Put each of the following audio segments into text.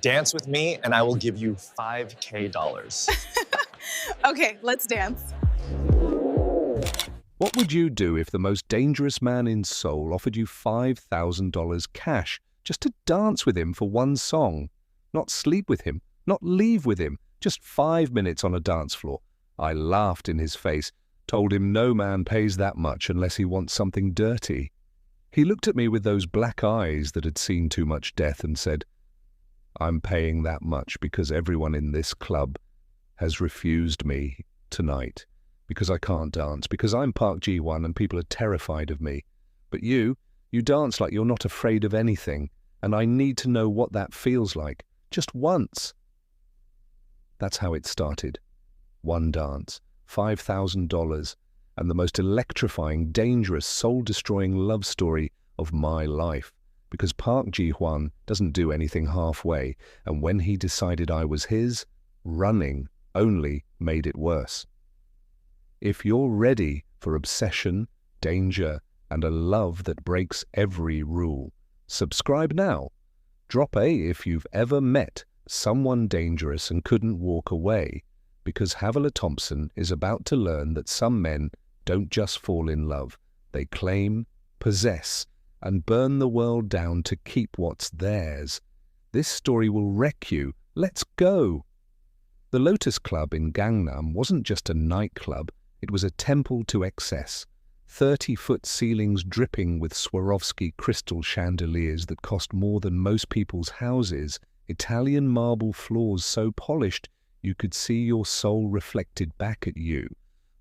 Dance with me and I will give you $5K dollars. Okay, let's dance. What would you do if the most dangerous man in Seoul offered you $5,000 cash just to dance with him for one song? Not sleep with him, not leave with him, just 5 minutes on a dance floor. I laughed in his face, told him no man pays that much unless he wants something dirty. He looked at me with those black eyes that had seen too much death and said, "I'm paying that much because everyone in this club has refused me tonight. Because I can't dance, because I'm Park Ji-won and people are terrified of me. But you dance like you're not afraid of anything, and I need to know what that feels like, just once." That's how it started. One dance, $5,000, and the most electrifying, dangerous, soul-destroying love story of my life. Because Park Ji-won doesn't do anything halfway, and when he decided I was his, running only made it worse. If you're ready for obsession, danger, and a love that breaks every rule, subscribe now. Drop A if you've ever met someone dangerous and couldn't walk away, because Havilah Thompson is about to learn that some men don't just fall in love, they claim, possess, and burn the world down to keep what's theirs. This story will wreck you. Let's go! The Lotus Club in Gangnam wasn't just a nightclub, it was a temple to excess. 30-foot ceilings dripping with Swarovski crystal chandeliers that cost more than most people's houses, Italian marble floors so polished you could see your soul reflected back at you,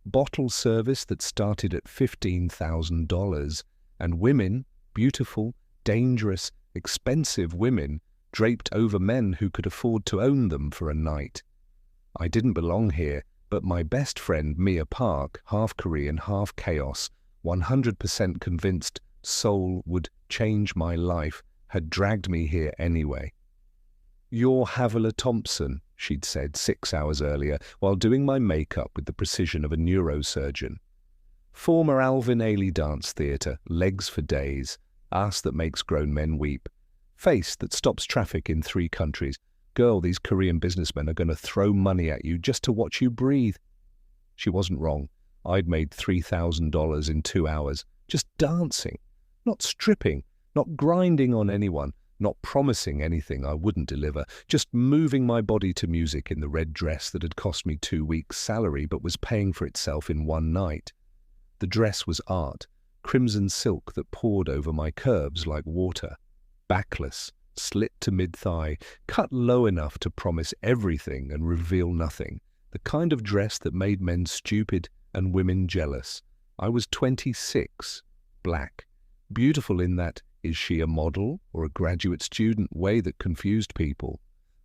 bottle service that started at $15,000, and women, beautiful, dangerous, expensive women, draped over men who could afford to own them for a night. I didn't belong here, but my best friend Mia Park, half Korean, half chaos, 100% convinced Seoul would change my life, had dragged me here anyway. "You're Havilah Thompson," she'd said 6 hours earlier, while doing my makeup with the precision of a neurosurgeon. Former Alvin Ailey Dance Theatre, legs for days, ass that makes grown men weep, face that stops traffic in 3 countries. Girl, these Korean businessmen are going to throw money at you just to watch you breathe. She wasn't wrong. I'd made $3,000 in 2 hours, just dancing, not stripping, not grinding on anyone, not promising anything I wouldn't deliver, just moving my body to music in the red dress that had cost me 2 weeks' salary but was paying for itself in one night. The dress was art, crimson silk that poured over my curves like water, backless, slit to mid-thigh, cut low enough to promise everything and reveal nothing, the kind of dress that made men stupid and women jealous. I was 26, black, beautiful in that is she a model or a graduate student way that confused people.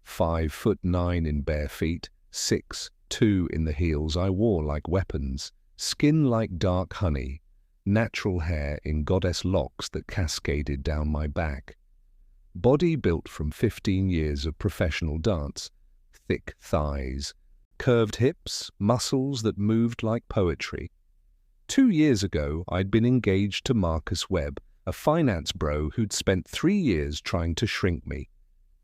5'9" in bare feet, 6'2" in the heels I wore like weapons, skin like dark honey, natural hair in goddess locks that cascaded down my back. Body built from 15 years of professional dance, thick thighs, curved hips, muscles that moved like poetry. 2 years ago, I'd been engaged to Marcus Webb, a finance bro who'd spent 3 years trying to shrink me,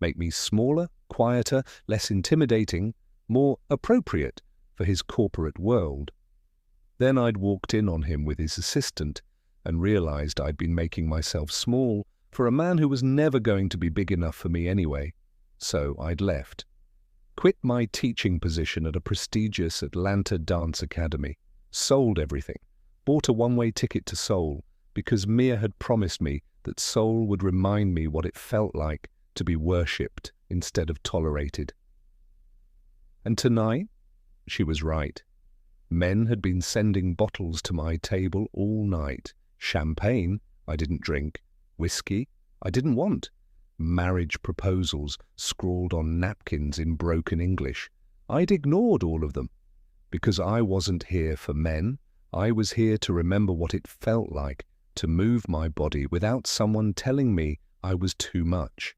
make me smaller, quieter, less intimidating, more appropriate for his corporate world. Then I'd walked in on him with his assistant and realized I'd been making myself small for a man who was never going to be big enough for me anyway. So I'd left. Quit my teaching position at a prestigious Atlanta dance academy, sold everything, bought a one-way ticket to Seoul because Mia had promised me that Seoul would remind me what it felt like to be worshipped instead of tolerated. And tonight, she was right. Men had been sending bottles to my table all night. Champagne, I didn't drink. Whiskey, I didn't want. Marriage proposals scrawled on napkins in broken English. I'd ignored all of them. Because I wasn't here for men, I was here to remember what it felt like to move my body without someone telling me I was too much.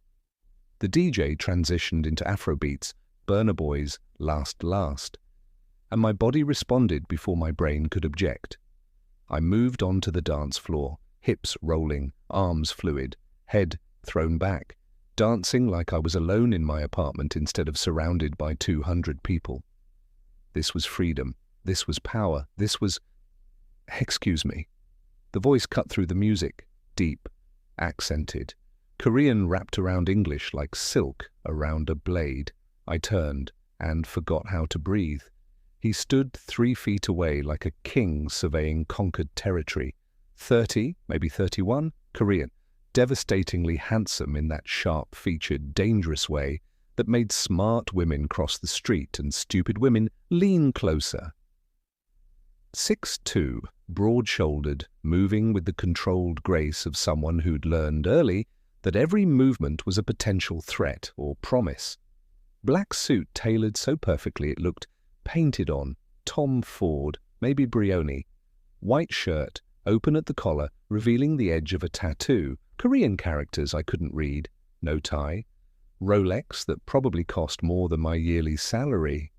The DJ transitioned into Afrobeats, Burna Boy's Last Last, and my body responded before my brain could object. I moved onto the dance floor, hips rolling, arms fluid, head thrown back, dancing like I was alone in my apartment instead of surrounded by 200 people. This was freedom. This was power. This was... Excuse me. The voice cut through the music, deep, accented. Korean wrapped around English like silk around a blade. I turned and forgot how to breathe. He stood 3 feet away like a king surveying conquered territory. 30, maybe 31, Korean, devastatingly handsome in that sharp-featured, dangerous way that made smart women cross the street and stupid women lean closer. 6'2", broad-shouldered, moving with the controlled grace of someone who'd learned early that every movement was a potential threat or promise. Black suit tailored so perfectly it looked painted on, Tom Ford, maybe Brioni. White shirt, open at the collar, revealing the edge of a tattoo. Korean characters I couldn't read. No tie. Rolex that probably cost more than my yearly salary.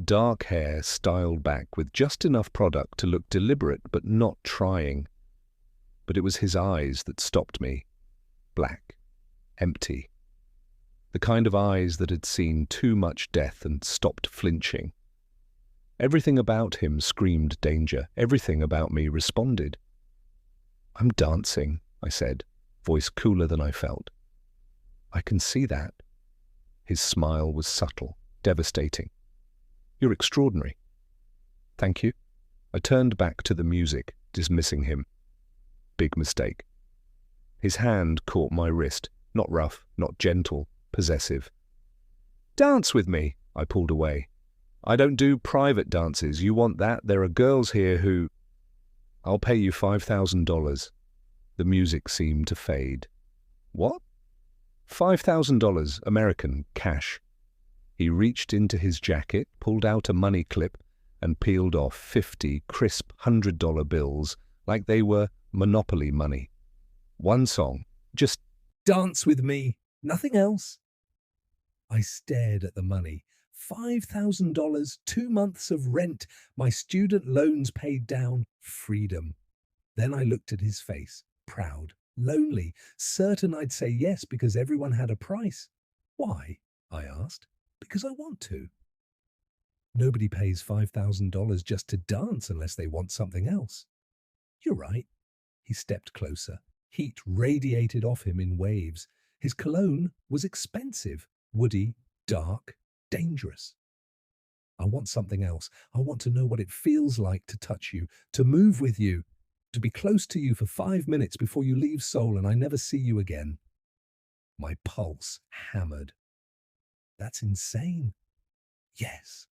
Dark hair styled back with just enough product to look deliberate but not trying. But it was his eyes that stopped me. Black. Empty. The kind of eyes that had seen too much death and stopped flinching. Everything about him screamed danger. Everything about me responded. "I'm dancing," I said, voice cooler than I felt. "I can see that." His smile was subtle, devastating. "You're extraordinary." "Thank you." I turned back to the music, dismissing him. Big mistake. His hand caught my wrist, not rough, not gentle, possessive. "Dance with me," I pulled away. "I don't do private dances. You want that? There are girls here who..." "I'll pay you $5,000. The music seemed to fade. "What?" $5,000, American, cash. He reached into his jacket, pulled out a money clip, and peeled off 50 crisp $100 bills like they were Monopoly money. One song. Just dance with me. Nothing else. I stared at the money. $5,000, 2 months of rent, my student loans paid down, freedom. Then I looked at his face, proud, lonely, certain I'd say yes because everyone had a price. "Why?" I asked. "Because I want to." Nobody pays $5,000 just to dance unless they want something else. "You're right." He stepped closer. Heat radiated off him in waves. His cologne was expensive, woody, dark, dangerous. "I want something else. I want to know what it feels like to touch you, to move with you, to be close to you for 5 minutes before you leave Seoul and I never see you again." My pulse hammered. "That's insane." "Yes."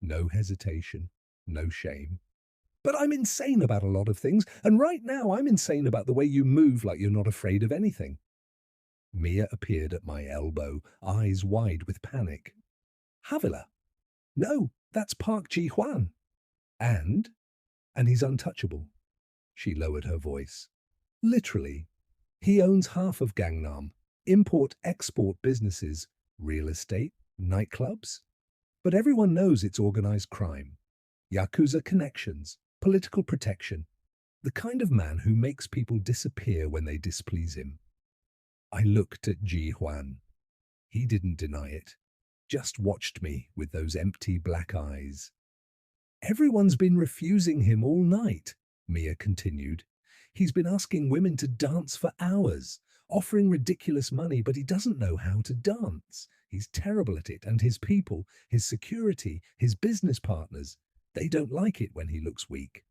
No hesitation, no shame. "But I'm insane about a lot of things, and right now I'm insane about the way you move like you're not afraid of anything." Mia appeared at my elbow, eyes wide with panic. "Havila." "No, that's Park Ji-hwan." And he's untouchable." She lowered her voice. "Literally. He owns half of Gangnam, import-export businesses, real estate, nightclubs. But everyone knows it's organized crime, Yakuza connections, political protection, the kind of man who makes people disappear when they displease him." I looked at Ji-hwan. He didn't deny it, just watched me with those empty black eyes. "Everyone's been refusing him all night," Mia continued. "He's been asking women to dance for hours, offering ridiculous money, but he doesn't know how to dance. He's terrible at it, and his people, his security, his business partners, they don't like it when he looks weak.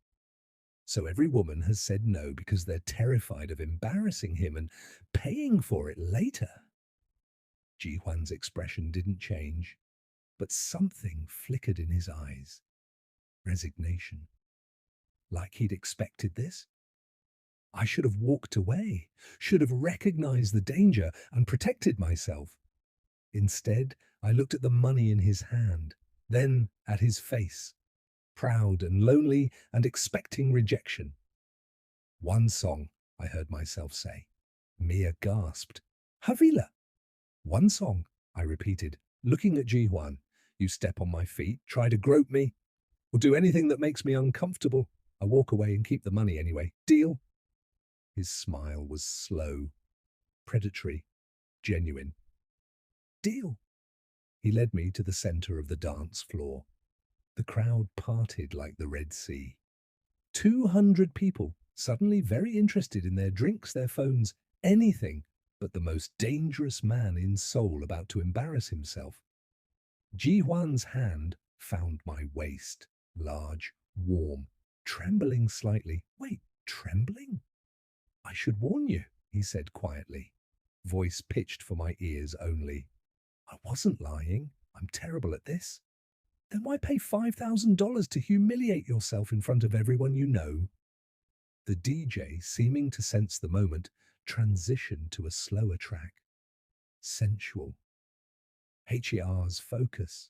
So every woman has said no because they're terrified of embarrassing him and paying for it later." Ji-hwan's expression didn't change, but something flickered in his eyes. Resignation. Like he'd expected this? I should have walked away, should have recognized the danger and protected myself. Instead, I looked at the money in his hand, then at his face, proud and lonely and expecting rejection. "One song," I heard myself say. Mia gasped. "Havila." "One song," I repeated, looking at Ji-hwan. "You step on my feet, try to grope me, or do anything that makes me uncomfortable. I walk away and keep the money anyway. Deal?" His smile was slow, predatory. genuine. Deal. He led me to the center of the dance floor. The crowd parted like the Red Sea. 200 people, suddenly very interested in their drinks, their phones, anything but the most dangerous man in Seoul about to embarrass himself. Ji Hwan's hand found my waist, large, warm, trembling slightly. Wait, trembling? I should warn you, he said quietly, voice pitched for my ears only. I wasn't lying. I'm terrible at this. Then why pay $5,000 to humiliate yourself in front of everyone you know? The DJ, seeming to sense the moment, transitioned to a slower track. Sensual. HER's focus.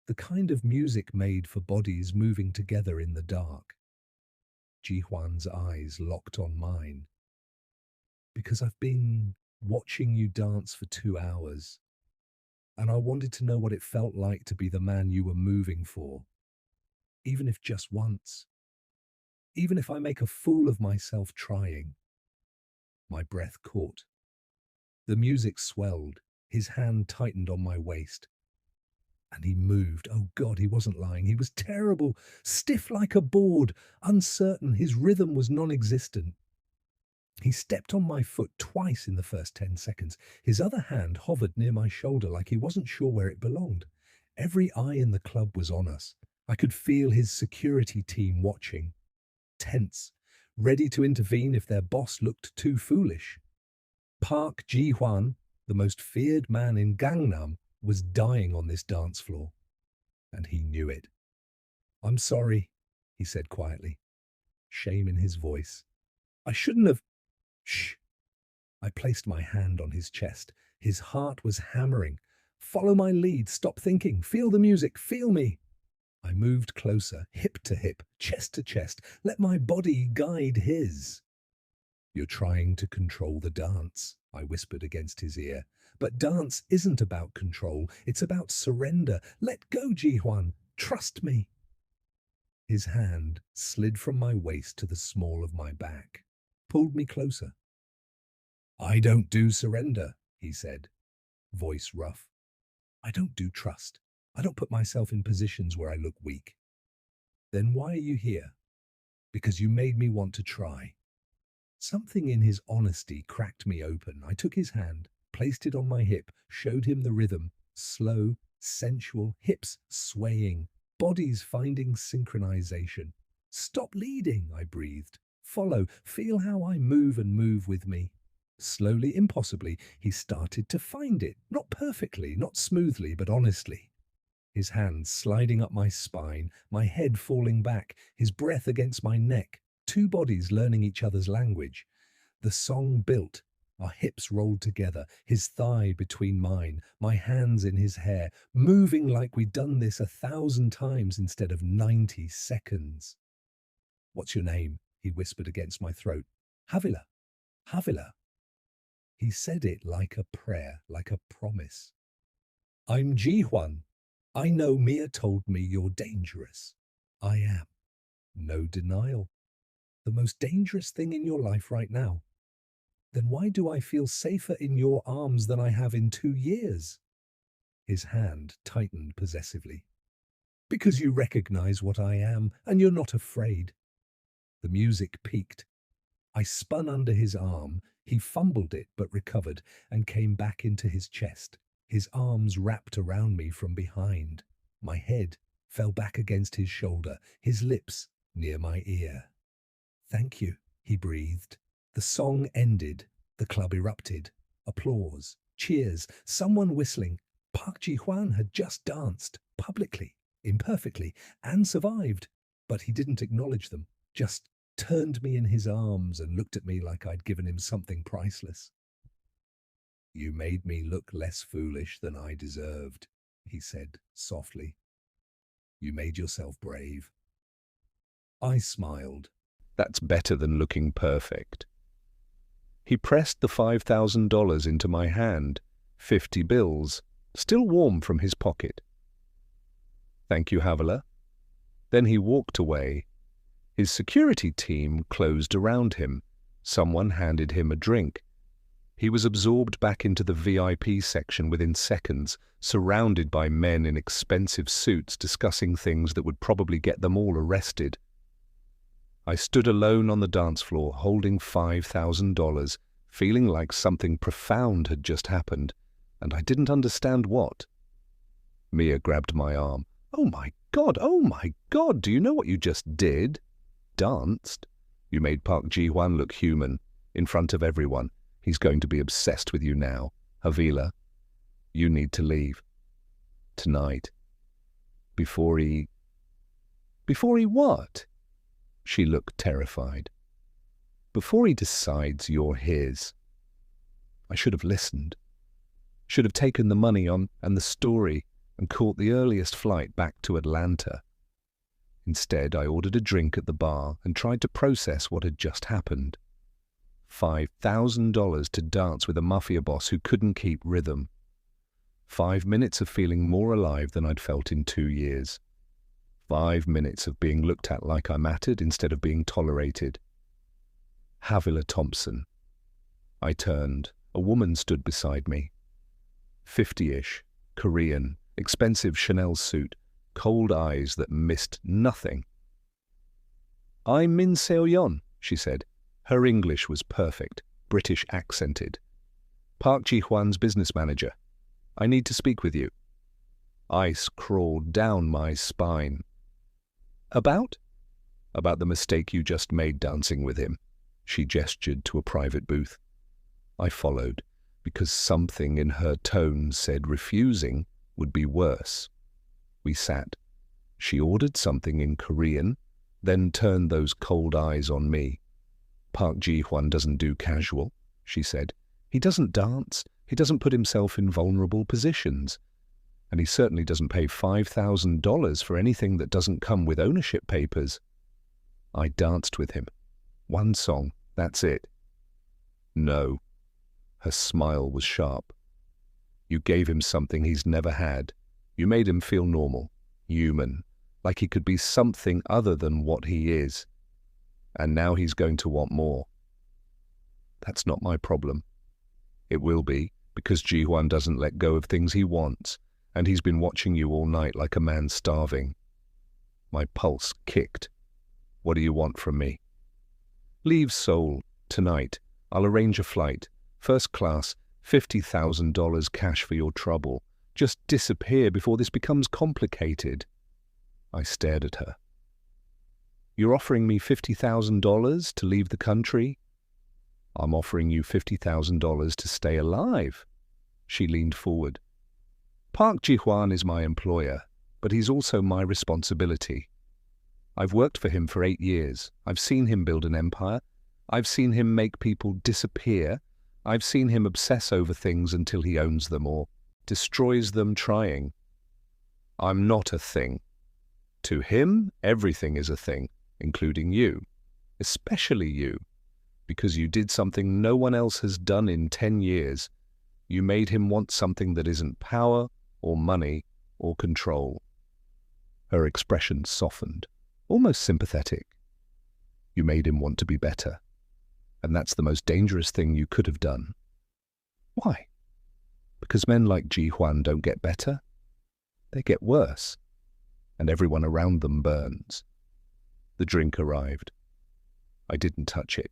The kind of music made for bodies moving together in the dark. Ji Hwan's eyes locked on mine. Because I've been watching you dance for 2 hours, and I wanted to know what it felt like to be the man you were moving for. Even if just once. Even if I make a fool of myself trying. My breath caught. The music swelled. His hand tightened on my waist. And he moved. Oh God, he wasn't lying. He was terrible, stiff like a board, uncertain. His rhythm was non-existent. He stepped on my foot twice in the first 10 seconds. His other hand hovered near my shoulder like he wasn't sure where it belonged. Every eye in the club was on us. I could feel his security team watching. Tense, ready to intervene if their boss looked too foolish. Park Ji-hwan, the most feared man in Gangnam, was dying on this dance floor. And he knew it. I'm sorry, he said quietly, shame in his voice. I shouldn't have... Shh. I placed my hand on his chest. His heart was hammering. Follow my lead. Stop thinking. Feel the music. Feel me. I moved closer, hip to hip, chest to chest. Let my body guide his. You're trying to control the dance, I whispered against his ear. But dance isn't about control. It's about surrender. Let go, Ji-hwan. Trust me. His hand slid from my waist to the small of my back, pulled me closer. I don't do surrender, he said, voice rough. I don't do trust. I don't put myself in positions where I look weak. Then why are you here? Because you made me want to try. Something in his honesty cracked me open. I took his hand, placed it on my hip, showed him the rhythm, slow, sensual, hips swaying, bodies finding synchronization. Stop leading, I breathed. Follow, feel how I move and move with me. Slowly, impossibly, he started to find it. Not perfectly, not smoothly, but honestly. His hands sliding up my spine, my head falling back, his breath against my neck, two bodies learning each other's language. The song built, our hips rolled together, his thigh between mine, my hands in his hair, moving like we'd done this 1,000 times instead of 90 seconds. What's your name? He whispered against my throat. Havila. Havila. He said it like a prayer, like a promise. I'm Ji-hwan. I know Mia told me you're dangerous. I am. No denial. The most dangerous thing in your life right now. Then why do I feel safer in your arms than I have in 2 years? His hand tightened possessively. Because you recognize what I am, and you're not afraid. The music peaked. I spun under his arm. He fumbled it but recovered and came back into his chest. His arms wrapped around me from behind. My head fell back against his shoulder, his lips near my ear. Thank you, he breathed. The song ended. The club erupted. Applause, cheers, someone whistling. Park Ji-hwan had just danced, publicly, imperfectly, and survived. But he didn't acknowledge them, just turned me in his arms and looked at me like I'd given him something priceless. You made me look less foolish than I deserved, he said softly. You made yourself brave. I smiled. That's better than looking perfect. He pressed the $5,000 into my hand, 50 bills, still warm from his pocket. Thank you, Havila. Then he walked away. His security team closed around him. Someone handed him a drink. He was absorbed back into the VIP section within seconds, surrounded by men in expensive suits discussing things that would probably get them all arrested. I stood alone on the dance floor, holding $5,000, feeling like something profound had just happened, and I didn't understand what. Mia grabbed my arm. Oh my God, do you know what you just did? Danced? You made Park Ji-hwan look human, in front of everyone. He's going to be obsessed with you now. Havila, you need to leave. Tonight. Before he what? She looked terrified. Before he decides you're his. I should have listened. Should have taken the money on and the story and caught the earliest flight back to Atlanta. Instead, I ordered a drink at the bar and tried to process what had just happened. $5,000 to dance with a mafia boss who couldn't keep rhythm. 5 minutes of feeling more alive than I'd felt in 2 years. 5 minutes of being looked at like I mattered instead of being tolerated. Havila Thompson. I turned. A woman stood beside me. 50-ish, Korean, expensive Chanel suit, cold eyes that missed nothing. I'm Min Seo-yeon, she said. Her English was perfect, British accented. Park Ji-hwan's business manager. I need to speak with you. Ice crawled down my spine. About? About the mistake you just made dancing with him. She gestured to a private booth. I followed, because something in her tone said refusing would be worse. We sat. She ordered something in Korean, then turned those cold eyes on me. Park Ji-hwan doesn't do casual, she said. He doesn't dance. He doesn't put himself in vulnerable positions. And he certainly doesn't pay $5,000 for anything that doesn't come with ownership papers. I danced with him. 1 song, that's it. No. Her smile was sharp. You gave him something he's never had. You made him feel normal, human, like he could be something other than what he is. And now he's going to want more. That's not my problem. It will be, because Ji-hwan doesn't let go of things he wants, and he's been watching you all night like a man starving. My pulse kicked. What do you want from me? Leave Seoul, tonight. I'll arrange a flight. First class, $50,000 cash for your trouble. Just disappear before this becomes complicated. I stared at her. You're offering me $50,000 to leave the country? I'm offering you $50,000 to stay alive. She leaned forward. Park Ji-hwan is my employer, but he's also my responsibility. I've worked for him for 8 years. I've seen him build an empire. I've seen him make people disappear. I've seen him obsess over things until he owns them or destroys them trying. I'm not a thing. To him, everything is a thing, including you, especially you, because you did something no one else has done in 10 years. You made him want something that isn't power or money or control. Her expression softened, almost sympathetic. You made him want to be better, and that's the most dangerous thing you could have done. Why? Because men like Ji-hwan don't get better. They get worse, and everyone around them burns. The drink arrived. I didn't touch it.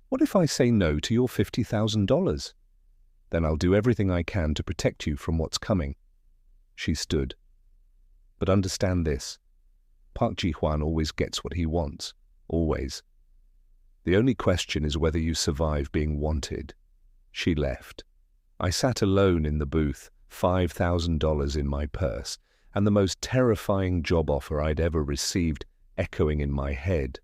What if I say no to your $50,000? Then I'll do everything I can to protect you from what's coming. She stood. But understand this. Park Ji-hwan always gets what he wants. Always. The only question is whether you survive being wanted. She left. I sat alone in the booth, $5,000 in my purse, and the most terrifying job offer I'd ever received echoing in my head.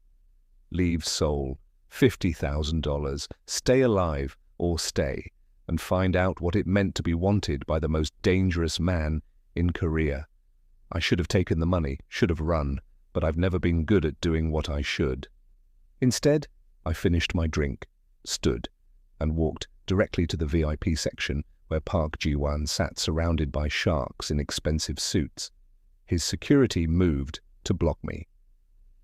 Leave Seoul, $50,000, stay alive or stay, and find out what it meant to be wanted by the most dangerous man in Korea. I should have taken the money, should have run, but I've never been good at doing what I should. Instead, I finished my drink, stood, and walked directly to the VIP section where Park Ji-hwan sat surrounded by sharks in expensive suits. His security moved to block me.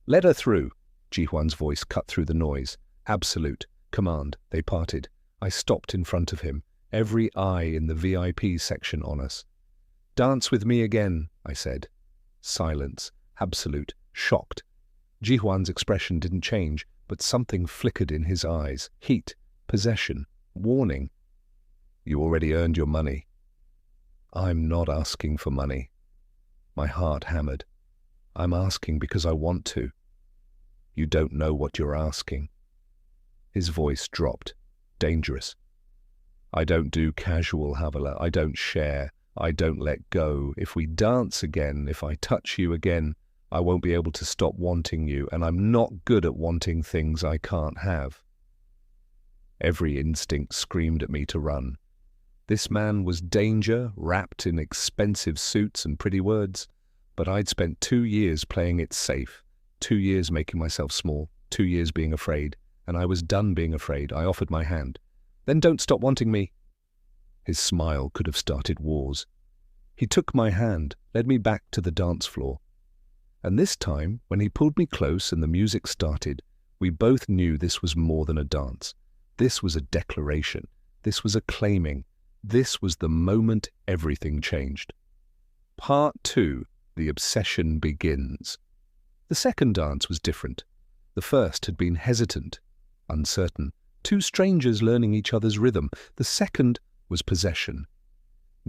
Let her through, Ji-hwan's voice cut through the noise. Absolute command. They parted. I stopped in front of him, every eye in the VIP section on us. "Dance with me again," I said. Silence, absolute, shocked. Jihuan's expression didn't change, but something flickered in his eyes. Heat, possession, warning. "You already earned your money." "I'm not asking for money." My heart hammered. "I'm asking because I want to." "You don't know what you're asking." His voice dropped. Dangerous. "I don't do casual, Havilah. I don't share. I don't let go. If we dance again, if I touch you again, I won't be able to stop wanting you, and I'm not good at wanting things I can't have." Every instinct screamed at me to run. This man was danger, wrapped in expensive suits and pretty words, but I'd spent 2 years playing it safe, 2 years making myself small, 2 years being afraid, and I was done being afraid. I offered my hand. "Then don't stop wanting me." His smile could have started wars. He took my hand, led me back to the dance floor. And this time, when he pulled me close and the music started, we both knew this was more than a dance. This was a declaration. This was a claiming. This was the moment everything changed. Part 2, the obsession begins. The second dance was different. The first had been hesitant, uncertain, 2 strangers learning each other's rhythm. The second was possession.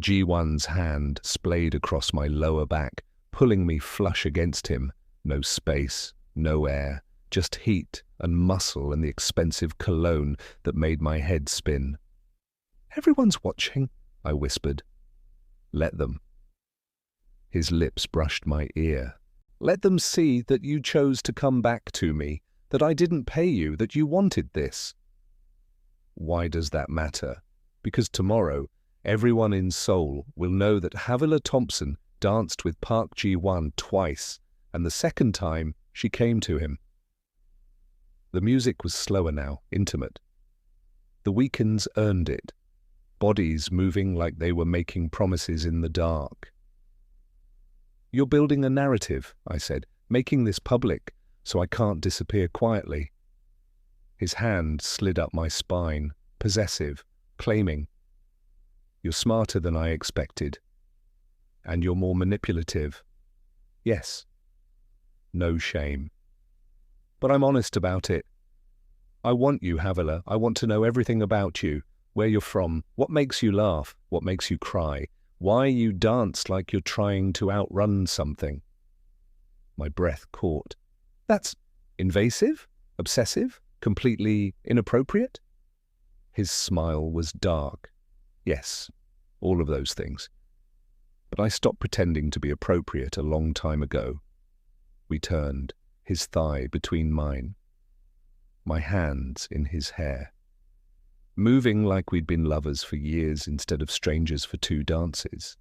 G1's hand splayed across my lower back, pulling me flush against him. No space, no air, just heat and muscle and the expensive cologne that made my head spin. "Everyone's watching," I whispered. "Let them." His lips brushed my ear. "Let them see that you chose to come back to me, that I didn't pay you, that you wanted this." "Why does that matter? Because tomorrow, everyone in Seoul will know that Havilah Thompson danced with Park Ji-won twice, and the second time she came to him." The music was slower now, intimate. The weekends earned it, bodies moving like they were making promises in the dark. "You're building a narrative," I said, "making this public, so I can't disappear quietly." His hand slid up my spine, possessive, claiming. "You're smarter than I expected. And you're more manipulative." "Yes." No shame. "But I'm honest about it. I want you, Havilah. I want to know everything about you, where you're from, what makes you laugh, what makes you cry, why you dance like you're trying to outrun something." My breath caught. "That's invasive, obsessive, completely inappropriate?" His smile was dark. "Yes, all of those things. But I stopped pretending to be appropriate a long time ago." We turned, his thigh between mine, my hands in his hair, moving like we'd been lovers for years instead of strangers for 2 dances.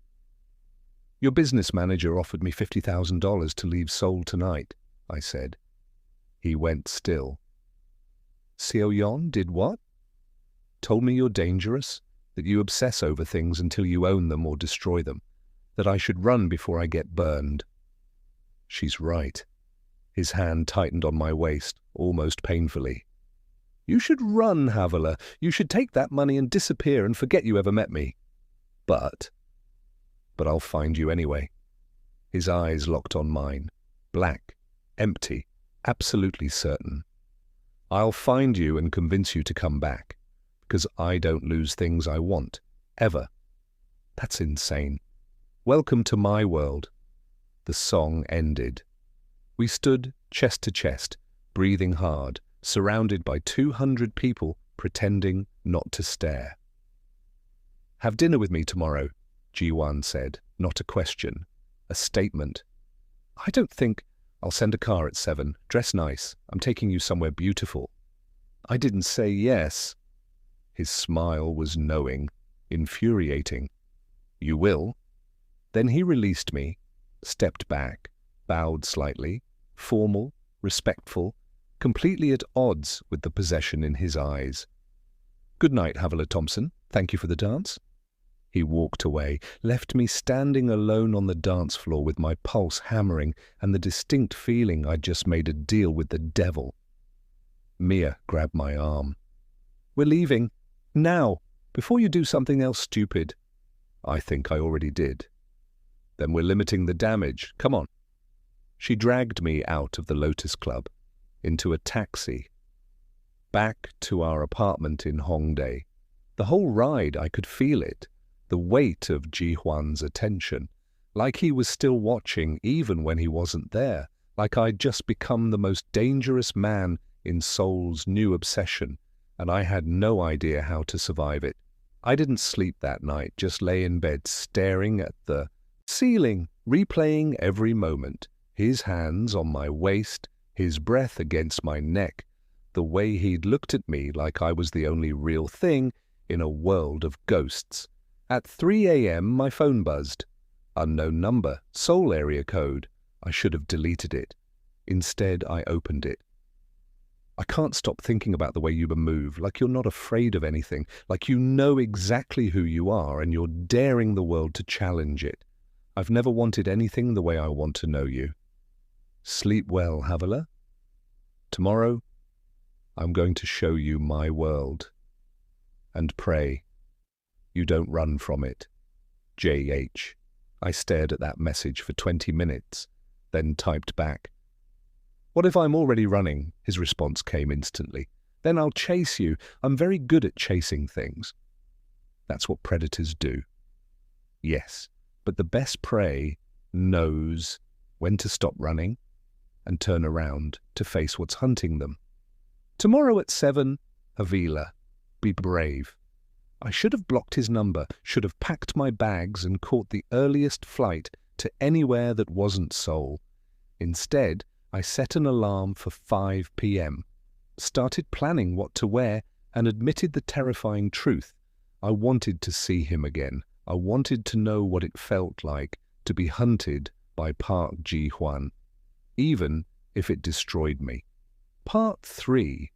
"Your business manager offered me $50,000 to leave Seoul tonight," I said. He went still. "Seo-yeon did what?" "Told me you're dangerous, that you obsess over things until you own them or destroy them, that I should run before I get burned." She's right. His hand tightened on my waist, almost painfully. "You should run, Havilah. You should take that money and disappear and forget you ever met me. But I'll find you anyway." His eyes locked on mine, black, empty, absolutely certain. "I'll find you and convince you to come back, because I don't lose things I want, ever." That's insane. Welcome to my world. The song ended. We stood chest to chest, breathing hard, surrounded by 200 people pretending not to stare. "Have dinner with me tomorrow," Ji-won said, not a question, a statement. "I don't think I'll send a car at 7. Dress nice. I'm taking you somewhere beautiful." I didn't say yes. His smile was knowing, infuriating. "You will?" Then he released me, stepped back, bowed slightly, formal, respectful, completely at odds with the possession in his eyes. "Good night, Havilah Thompson. Thank you for the dance." He walked away, left me standing alone on the dance floor with my pulse hammering and the distinct feeling I'd just made a deal with the devil. Mia grabbed my arm. "We're leaving. Now, before you do something else stupid. I think I already did. Then we're limiting the damage. Come on. She dragged me out of the Lotus Club, into a taxi, back to our apartment in Hongdae. The whole ride, I could feel it, the weight of Ji Huan's attention, like he was still watching even when he wasn't there, like I'd just become the most dangerous man in Seoul's new obsession, and I had no idea how to survive it. I didn't sleep that night, just lay in bed staring at the ceiling, replaying every moment, his hands on my waist, his breath against my neck, the way he'd looked at me like I was the only real thing in a world of ghosts. At 3 a.m. my phone buzzed. Unknown number, Seoul area code. I should have deleted it. Instead, I opened it. I can't stop thinking about the way you move, like you're not afraid of anything, like you know exactly who you are and you're daring the world to challenge it. I've never wanted anything the way I want to know you. Sleep well, Havila. Tomorrow, I'm going to show you my world. And pray you don't run from it. J.H. I stared at that message for 20 minutes, then typed back. What if I'm already running? His response came instantly. Then I'll chase you. I'm very good at chasing things. That's what predators do. Yes, but the best prey knows when to stop running and turn around to face what's hunting them. Tomorrow at 7, Havila. Be brave. I should have blocked his number, should have packed my bags and caught the earliest flight to anywhere that wasn't Seoul. Instead, I set an alarm for 5 p.m., started planning what to wear, and admitted the terrifying truth. I wanted to see him again. I wanted to know what it felt like to be hunted by Park Ji Huan, even if it destroyed me. Part 3.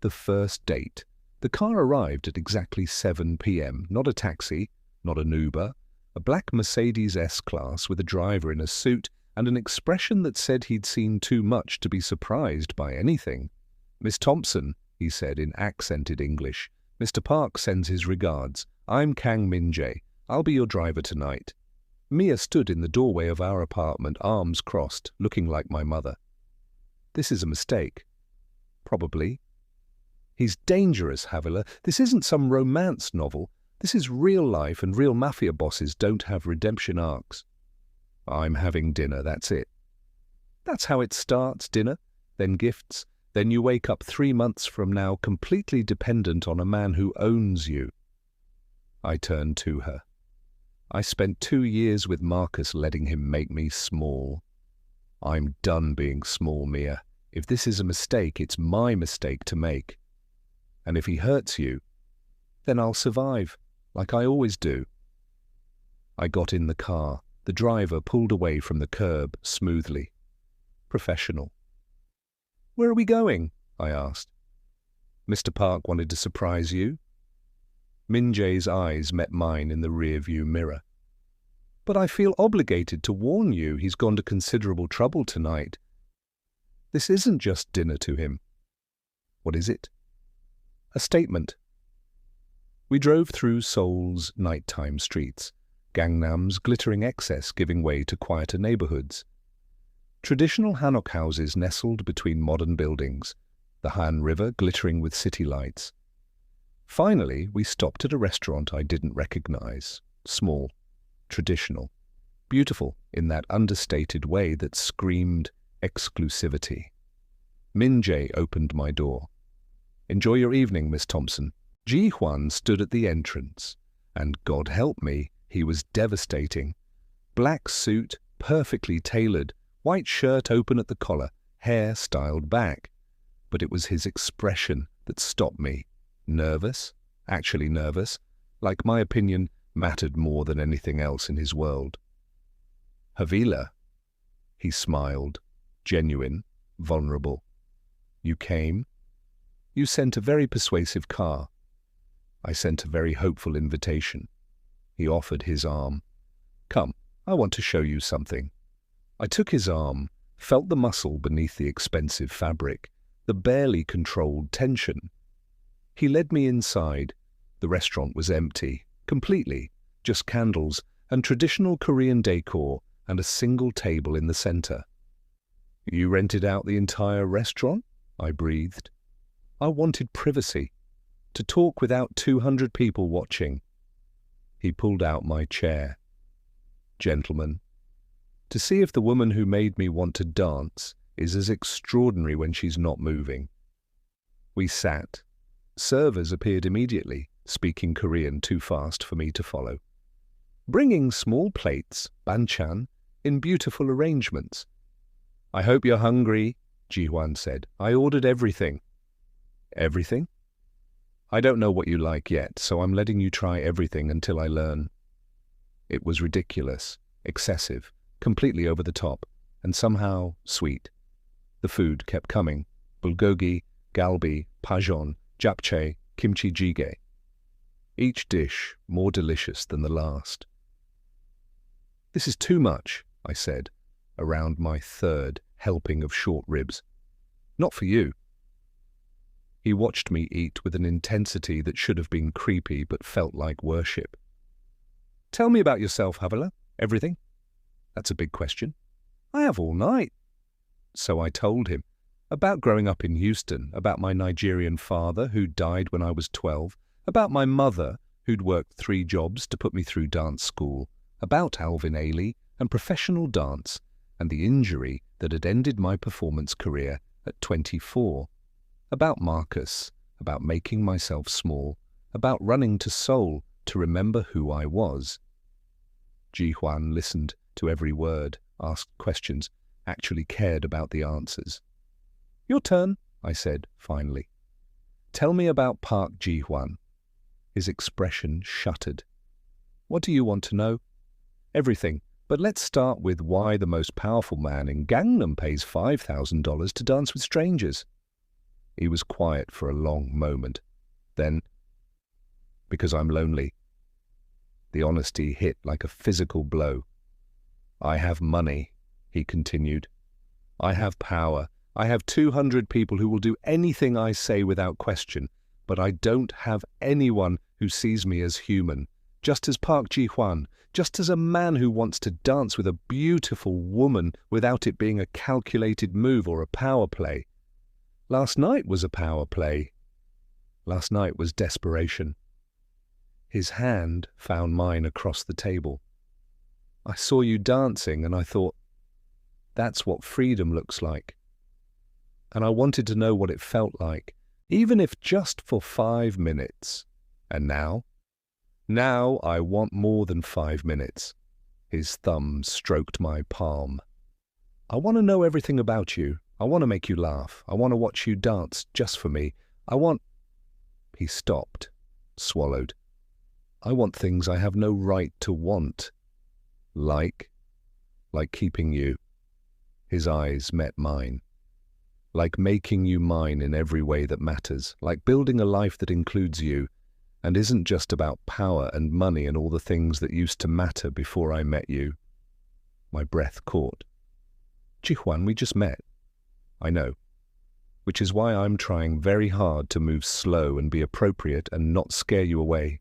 The first date. The car arrived at exactly 7 p.m. Not a taxi, not an Uber, a black Mercedes S-Class with a driver in a suit and an expression that said he'd seen too much to be surprised by anything. Miss Thompson, he said in accented English. Mr. Park sends his regards. I'm Kang Min-jae. I'll be your driver tonight. Mia stood in the doorway of our apartment, arms crossed, looking like my mother. This is a mistake. Probably. He's dangerous, Havila. This isn't some romance novel. This is real life, and real mafia bosses don't have redemption arcs. I'm having dinner, that's it. That's how it starts, dinner, then gifts, then you wake up 3 months from now completely dependent on a man who owns you. I turned to her. I spent 2 years with Marcus letting him make me small. I'm done being small, Mia. If this is a mistake, it's my mistake to make. And if he hurts you, then I'll survive, like I always do. I got in the car. The driver pulled away from the curb smoothly. Professional. Where are we going? I asked. Mr. Park wanted to surprise you. Min-jae's eyes met mine in the rear-view mirror. But I feel obligated to warn you he's gone to considerable trouble tonight. This isn't just dinner to him. What is it? A statement. We drove through Seoul's nighttime streets, Gangnam's glittering excess giving way to quieter neighborhoods. Traditional hanok houses nestled between modern buildings, the Han River glittering with city lights. Finally, we stopped at a restaurant I didn't recognize. Small, traditional, beautiful in that understated way that screamed exclusivity. Min-jae opened my door. Enjoy your evening, Miss Thompson. Ji Huan stood at the entrance, and God help me, he was devastating. Black suit, perfectly tailored, white shirt open at the collar, hair styled back. But it was his expression that stopped me. Nervous, actually nervous, like my opinion mattered more than anything else in his world. Havila, he smiled, genuine, vulnerable. You came? You sent a very persuasive car. I sent a very hopeful invitation. He offered his arm. Come, I want to show you something. I took his arm, felt the muscle beneath the expensive fabric, the barely controlled tension. He led me inside, The restaurant was empty, completely, just candles and traditional Korean decor and a single table in the center. "You rented out the entire restaurant?" I breathed. I wanted privacy, to talk without 200 people watching. He pulled out my chair. "Gentlemen, to see if the woman who made me want to dance is as extraordinary when she's not moving." We sat. Servers appeared immediately, speaking Korean too fast for me to follow, bringing small plates, banchan, in beautiful arrangements. "I hope you're hungry," Ji-hwan said. "I ordered everything." "Everything?" "I don't know what you like yet, so I'm letting you try everything until I learn." It was ridiculous, excessive, completely over the top, and somehow sweet. The food kept coming: bulgogi, galbi, pajeon, japchae, kimchi jjigae. Each dish more delicious than the last. "This is too much," I said, around my third helping of short ribs. "Not for you." He watched me eat with an intensity that should have been creepy but felt like worship. "Tell me about yourself, Havala. Everything." "That's a big question." "I have all night." So I told him about growing up in Houston, about my Nigerian father who died when I was 12, about my mother who'd worked 3 jobs to put me through dance school, about Alvin Ailey and professional dance and the injury that had ended my performance career at 24, about Marcus, about making myself small, about running to Seoul to remember who I was. Ji-hwan listened to every word, asked questions, actually cared about the answers. "Your turn," I said, finally. "Tell me about Park Ji-hwan." His expression shuttered. "What do you want to know?" "Everything, but let's start with why the most powerful man in Gangnam pays $5,000 to dance with strangers." He was quiet for a long moment. Then, "Because I'm lonely." The honesty hit like a physical blow. "I have money," he continued. "I have power. I have 200 people who will do anything I say without question, but I don't have anyone who sees me as human, just as Park Ji-hwan, just as a man who wants to dance with a beautiful woman without it being a calculated move or a power play. Last night was a power play. Last night was desperation." His hand found mine across the table. "I saw you dancing and I thought, that's what freedom looks like. And I wanted to know what it felt like, even if just for 5 minutes. And now? Now I want more than 5 minutes." His thumb stroked my palm. "I want to know everything about you. I want to make you laugh. I want to watch you dance just for me. I want—" He stopped, swallowed. "I want things I have no right to want. Like keeping you." His eyes met mine. "Like making you mine in every way that matters. Like building a life that includes you and isn't just about power and money and all the things that used to matter before I met you." My breath caught. "Ji-hwan, we just met." "I know. Which is why I'm trying very hard to move slow and be appropriate and not scare you away."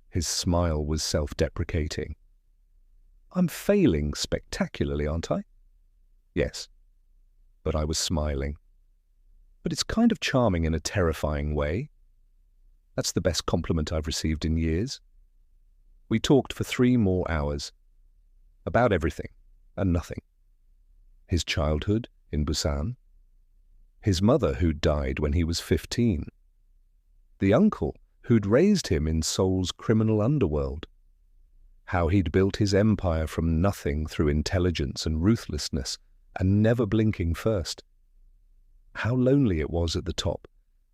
His smile was self-deprecating. "I'm failing spectacularly, aren't I?" "Yes." But I was smiling. "But it's kind of charming in a terrifying way. That's the best compliment I've received in years." We talked for 3 more hours. About everything and nothing. His childhood in Busan. His mother who'd died when he was 15. The uncle who'd raised him in Seoul's criminal underworld. How he'd built his empire from nothing through intelligence and ruthlessness and never blinking first. How lonely it was at the top.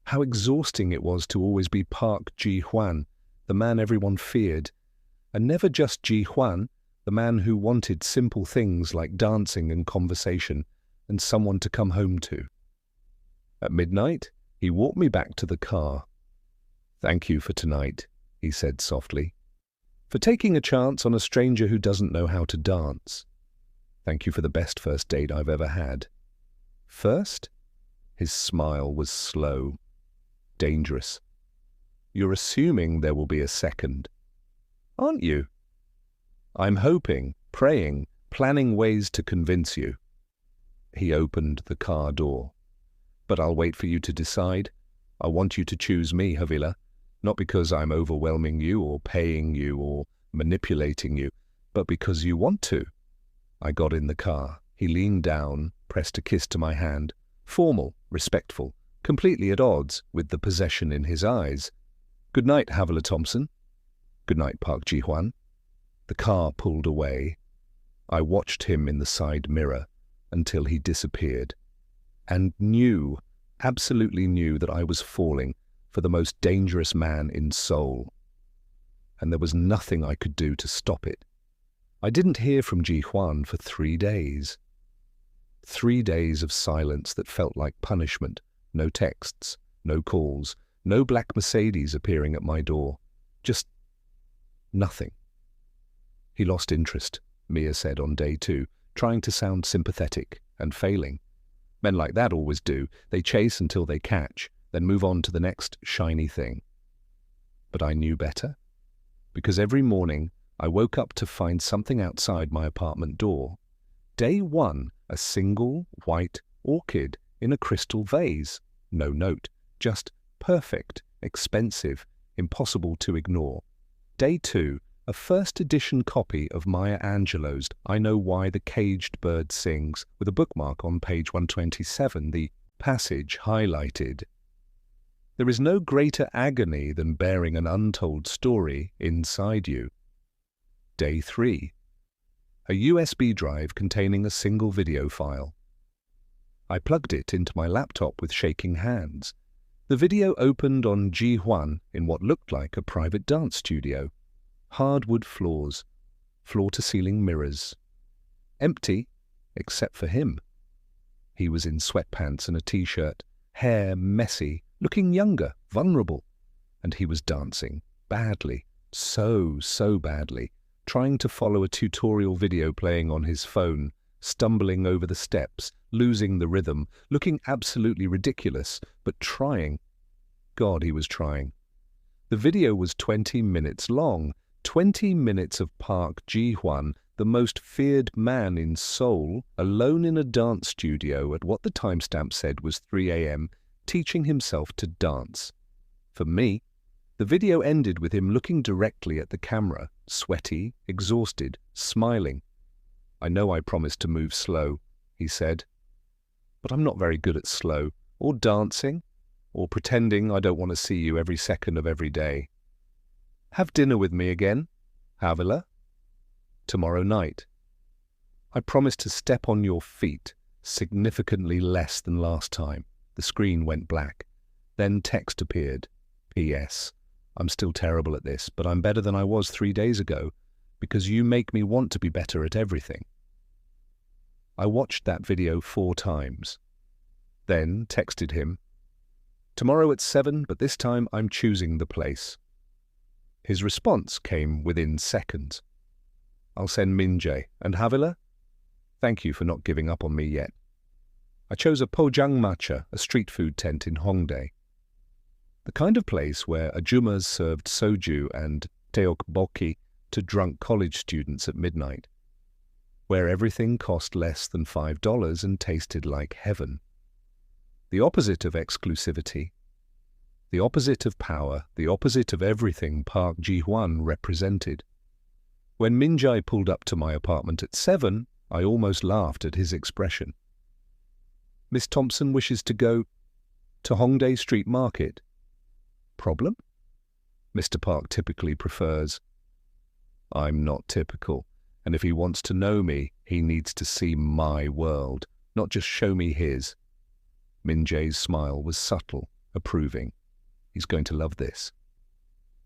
How exhausting it was to always be Park Ji-hwan, the man everyone feared, and never just Ji-hwan, the man who wanted simple things like dancing and conversation and someone to come home to. At midnight, he walked me back to the car. "Thank you for tonight," he said softly. "For taking a chance on a stranger who doesn't know how to dance. Thank you for the best first date I've ever had." First? His smile was slow, dangerous. You're assuming there will be a second, aren't you? I'm hoping, praying, planning ways to convince you. He opened the car door. But I'll wait for you to decide. I want you to choose me, Havila, not because I'm overwhelming you or paying you or manipulating you, but because you want to. I got in the car. He leaned down, pressed a kiss to my hand, formal, respectful, completely at odds with the possession in his eyes. Good night, Havila Thompson. Good night, Park Ji-hwan. The car pulled away. I watched him in the side mirror until he disappeared, and knew, absolutely knew that I was falling for the most dangerous man in Seoul. And there was nothing I could do to stop it. I didn't hear from Ji-hwan for 3 days. 3 days of silence that felt like punishment. No texts, no calls, no black Mercedes appearing at my door. Just nothing. He lost interest, Mia said on day 2, trying to sound sympathetic and failing. Men like that always do. They chase until they catch, then move on to the next shiny thing. But I knew better, because every morning I woke up to find something outside my apartment door. Day 1, a single white orchid in a crystal vase. No note, just perfect, expensive, impossible to ignore. Day 2, a first edition copy of Maya Angelou's I Know Why the Caged Bird Sings, with a bookmark on page 127, the passage highlighted. There is no greater agony than bearing an untold story inside you. Day 3, a USB drive containing a single video file. I plugged it into my laptop with shaking hands. The video opened on Ji-hwan in what looked like a private dance studio. Hardwood floors, floor-to-ceiling mirrors. Empty, except for him. He was in sweatpants and a t-shirt, hair messy, looking younger, vulnerable. And he was dancing, badly, so badly, trying to follow a tutorial video playing on his phone, stumbling over the steps, losing the rhythm, looking absolutely ridiculous, but trying. God, he was trying. The video was 20 minutes long. 20 minutes of Park Ji-hwan, the most feared man in Seoul, alone in a dance studio at what the timestamp said was 3 a.m., teaching himself to dance. For me, the video ended with him looking directly at the camera, sweaty, exhausted, smiling. I know I promised to move slow, he said, but I'm not very good at slow, or dancing, or pretending I don't want to see you every second of every day. Have dinner with me again, Havila? Tomorrow night. I promise to step on your feet significantly less than last time. The screen went black. Then text appeared. P.S. I'm still terrible at this, but I'm better than I was 3 days ago, because you make me want to be better at everything. I watched that video 4 times. Then texted him. Tomorrow at 7, but this time I'm choosing the place. His response came within seconds. I'll send Min-jae. And Havila? Thank you for not giving up on me yet. I chose a Pojangmacha, a street food tent in Hongdae. The kind of place where ajumas served soju and tteokbokki to drunk college students at midnight. Where everything cost less than $5 and tasted like heaven. The opposite of exclusivity. The opposite of power, the opposite of everything Park Ji-hwan represented. When Min-jae pulled up to my apartment at 7, I almost laughed at his expression. Miss Thompson wishes to go to Hongdae Street Market. Problem? Mr. Park typically prefers. I'm not typical, and if he wants to know me, he needs to see my world, not just show me his. Min-jae's smile was subtle, approving. He's going to love this.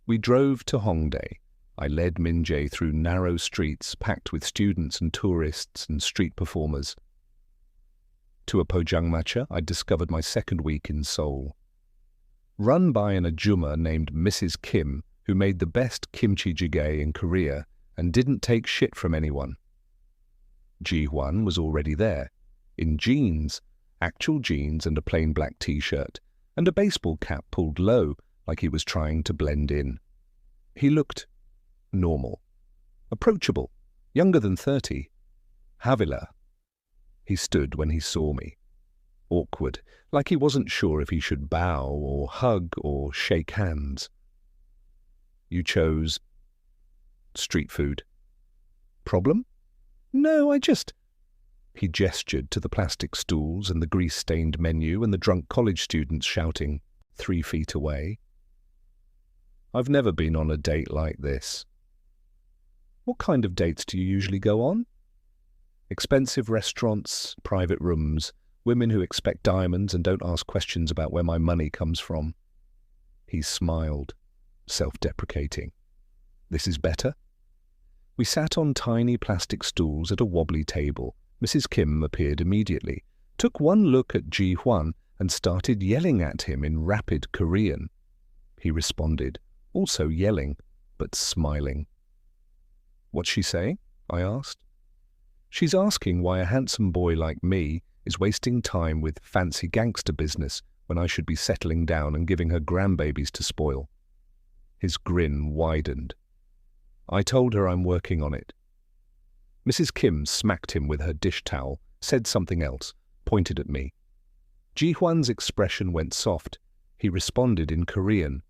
We drove to Hongdae. I led Min-jae through narrow streets packed with students and tourists and street performers. To a Pojangmacha I'd discovered my second week in Seoul. Run by an ajumma named Mrs. Kim, who made the best kimchi jjigae in Korea and didn't take shit from anyone. Ji-hwan was already there, in jeans, actual jeans and a plain black t-shirt, and a baseball cap pulled low, like he was trying to blend in. He looked normal, approachable, younger than 30. Havila. He stood when he saw me, awkward, like he wasn't sure if he should bow or hug or shake hands. You chose street food. Problem? No, He gestured to the plastic stools and the grease-stained menu and the drunk college students shouting 3 feet away. I've never been on a date like this. What kind of dates do you usually go on? Expensive restaurants, private rooms, women who expect diamonds and don't ask questions about where my money comes from. He smiled, self-deprecating. This is better? We sat on tiny plastic stools at a wobbly table. Mrs. Kim appeared immediately, took one look at Ji Hwan and started yelling at him in rapid Korean. He responded, also yelling, but smiling. What's she saying? I asked. She's asking why a handsome boy like me is wasting time with fancy gangster business when I should be settling down and giving her grandbabies to spoil. His grin widened. I told her I'm working on it. Mrs. Kim smacked him with her dish towel, said something else, pointed at me. Ji Hwan's expression went soft. He responded in Korean.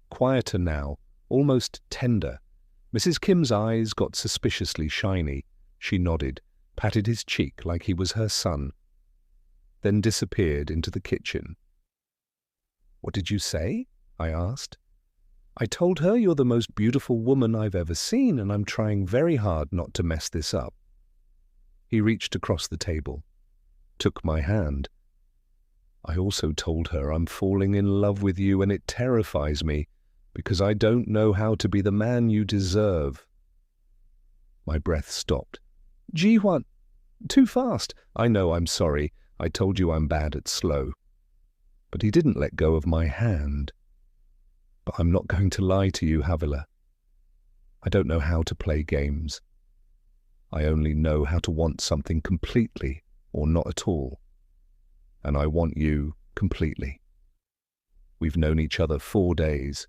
Quieter now, almost tender. Mrs. Kim's eyes got suspiciously shiny. She nodded, patted his cheek like he was her son, then disappeared into the kitchen. What did you say? I asked. I told her you're the most beautiful woman I've ever seen, and I'm trying very hard not to mess this up. He reached across the table, took my hand. I also told her I'm falling in love with you and it terrifies me because I don't know how to be the man you deserve. My breath stopped. Ji Hwan, too fast. I know, I'm sorry. I told you I'm bad at slow. But he didn't let go of my hand. But I'm not going to lie to you, Havila. I don't know how to play games. I only know how to want something completely or not at all. And I want you completely. We've known each other 4 days.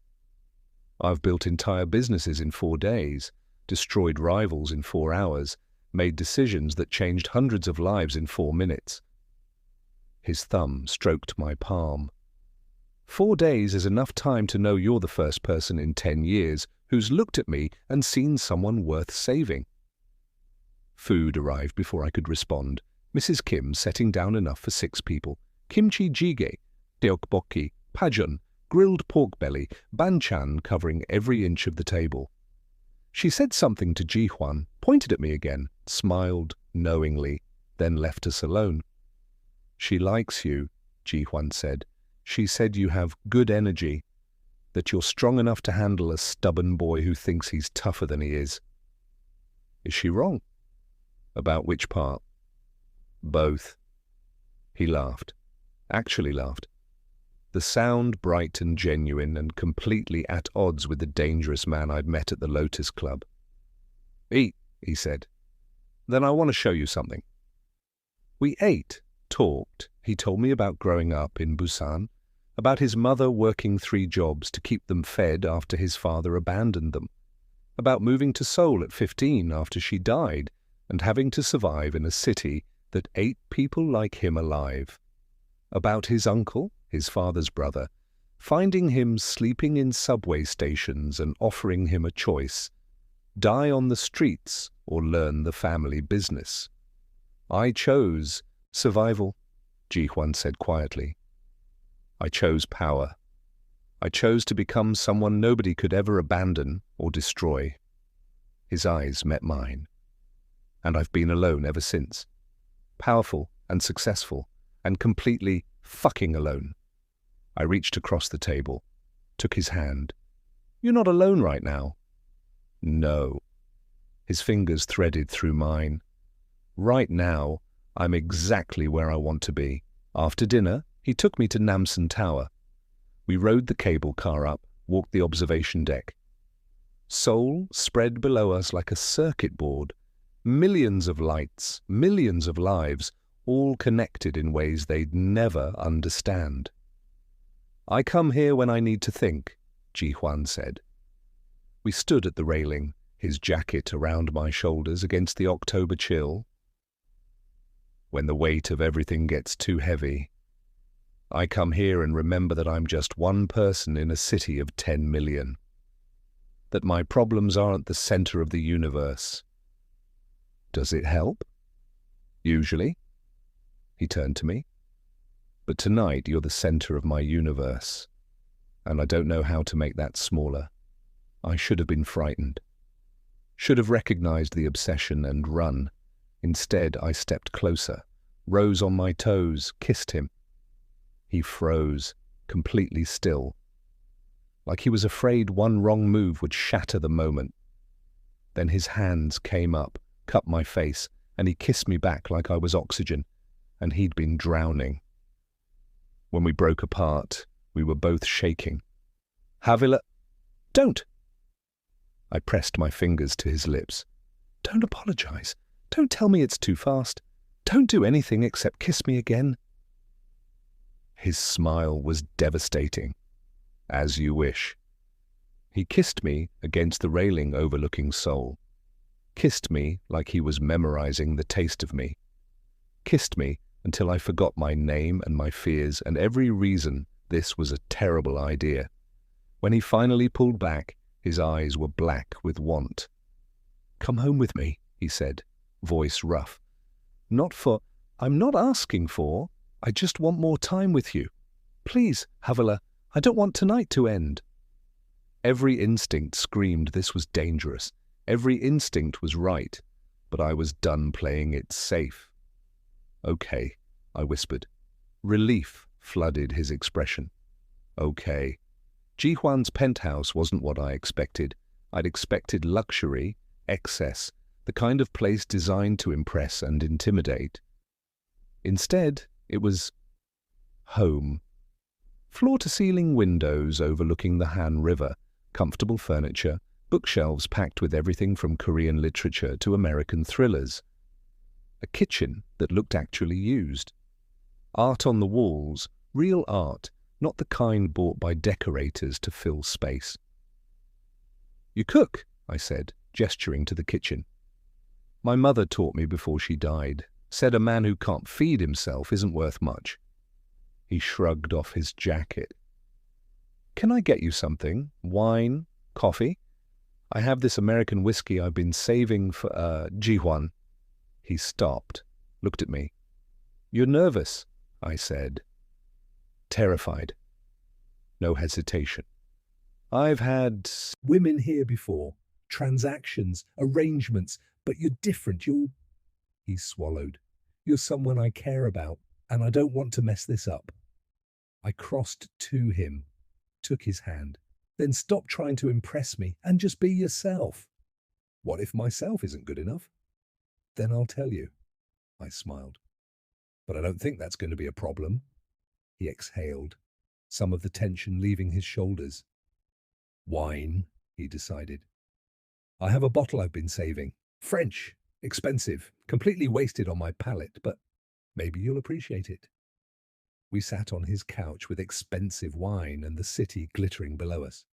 I've built entire businesses in 4 days, destroyed rivals in 4 hours, made decisions that changed hundreds of lives in 4 minutes. His thumb stroked my palm. 4 days is enough time to know you're the first person in 10 years who's looked at me and seen someone worth saving. Food arrived before I could respond. Mrs. Kim setting down enough for 6 people. Kimchi jjigae, tteokbokki, pajeon, grilled pork belly, banchan covering every inch of the table. She said something to Ji Hwan, pointed at me again, smiled knowingly, then left us alone. She likes you, Ji Hwan said. She said you have good energy, that you're strong enough to handle a stubborn boy who thinks he's tougher than he is. Is she wrong? About which part? Both. He laughed. Actually laughed. The sound bright and genuine and completely at odds with the dangerous man I'd met at the Lotus Club. Eat, he said. Then I want to show you something. We ate, talked. He told me about growing up in Busan, about his mother working 3 jobs to keep them fed after his father abandoned them, about moving to Seoul at 15 after she died and having to survive in a city that ate people like him alive, about his uncle, his father's brother, finding him sleeping in subway stations and offering him a choice, die on the streets or learn the family business. I chose survival, Ji Hwan said quietly. I chose power. I chose to become someone nobody could ever abandon or destroy. His eyes met mine. And I've been alone ever since. Powerful and successful and completely fucking alone. I reached across the table, took his hand. You're not alone right now. No. His fingers threaded through mine. Right now, I'm exactly where I want to be. After dinner, he took me to Namsan Tower. We rode the cable car up, walked the observation deck. Seoul spread below us like a circuit board. Millions of lights, millions of lives, all connected in ways they'd never understand. I come here when I need to think, Ji Huan said. We stood at the railing, his jacket around my shoulders against the October chill. When the weight of everything gets too heavy, I come here and remember that I'm just one person in a city of 10 million. That my problems aren't the center of the universe. Does it help? Usually. He turned to me. But tonight you're the center of my universe, and I don't know how to make that smaller. I should have been frightened. Should have recognized the obsession and run. Instead, I stepped closer, rose on my toes, kissed him. He froze, completely still, like he was afraid one wrong move would shatter the moment. Then his hands came up, cupped my face, and he kissed me back like I was oxygen, and he'd been drowning. When we broke apart, we were both shaking. Havila, don't! I pressed my fingers to his lips. Don't apologize. Don't tell me it's too fast. Don't do anything except kiss me again. His smile was devastating. As you wish. He kissed me against the railing overlooking Seoul. Kissed me like he was memorizing the taste of me. Kissed me until I forgot my name and my fears and every reason this was a terrible idea. When he finally pulled back, his eyes were black with want. Come home with me, he said, voice rough. I'm not asking for, I just want more time with you. Please, Havila, I don't want tonight to end. Every instinct screamed this was dangerous. Every instinct was right, but I was done playing it safe. Okay, I whispered. Relief flooded his expression. Okay. Ji Huan's penthouse wasn't what I expected. I'd expected luxury, excess, the kind of place designed to impress and intimidate. Instead, it was home. Floor-to-ceiling windows overlooking the Han River, comfortable furniture, bookshelves packed with everything from Korean literature to American thrillers. A kitchen that looked actually used. Art on the walls, real art, not the kind bought by decorators to fill space. You cook, I said, gesturing to the kitchen. My mother taught me before she died, said a man who can't feed himself isn't worth much. He shrugged off his jacket. Can I get you something? Wine? Coffee? I have this American whiskey I've been saving for, Ji Huan. He stopped, looked at me. You're nervous, I said. Terrified. No hesitation. I've had women here before, transactions, arrangements, but you're different. He swallowed. You're someone I care about, and I don't want to mess this up. I crossed to him, took his hand. Then stop trying to impress me and just be yourself. What if myself isn't good enough? Then I'll tell you. I smiled. But I don't think that's going to be a problem. He exhaled, some of the tension leaving his shoulders. Wine, he decided. I have a bottle I've been saving. French, expensive, completely wasted on my palate, but maybe you'll appreciate it. We sat on his couch with expensive wine and the city glittering below us.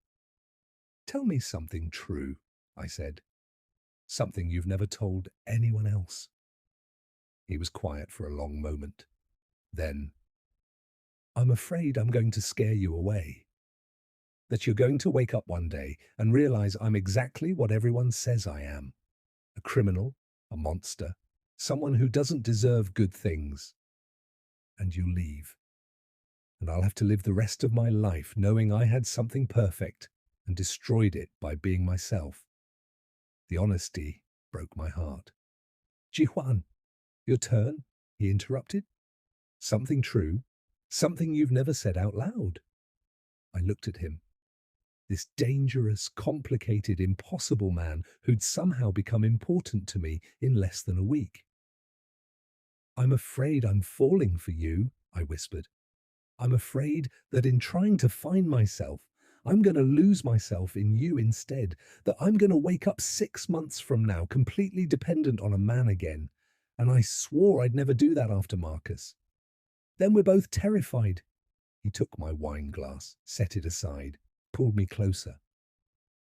Tell me something true, I said. Something you've never told anyone else. He was quiet for a long moment. Then, I'm afraid I'm going to scare you away. That you're going to wake up one day and realize I'm exactly what everyone says I am. A criminal, a monster, someone who doesn't deserve good things. And you leave. And I'll have to live the rest of my life knowing I had something perfect and destroyed it by being myself. The honesty broke my heart. Ji Huan, your turn, he interrupted. Something true, something you've never said out loud. I looked at him. This dangerous, complicated, impossible man who'd somehow become important to me in less than a week. I'm afraid I'm falling for you, I whispered. I'm afraid that in trying to find myself, I'm going to lose myself in you instead, that I'm going to wake up 6 months from now completely dependent on a man again. And I swore I'd never do that after Marcus. Then we're both terrified. He took my wine glass, set it aside, pulled me closer.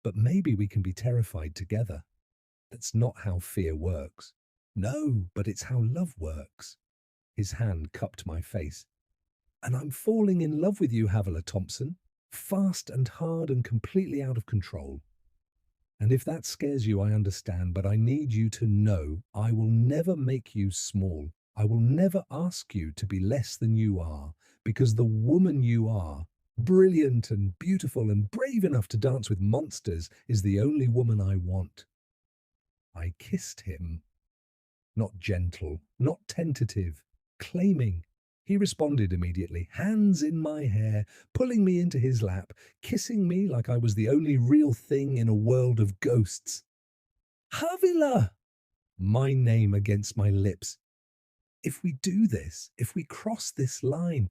But maybe we can be terrified together. That's not how fear works. No, but it's how love works. His hand cupped my face. And I'm falling in love with you, Havilah Thompson. Fast and hard and completely out of control. And if that scares you, I understand, but I need you to know I will never make you small. I will never ask you to be less than you are, because the woman you are, brilliant and beautiful and brave enough to dance with monsters, is the only woman I want. I kissed him. Not gentle, not tentative, claiming. He responded immediately, hands in my hair, pulling me into his lap, kissing me like I was the only real thing in a world of ghosts. Havilah! My name against my lips. If we do this, if we cross this line,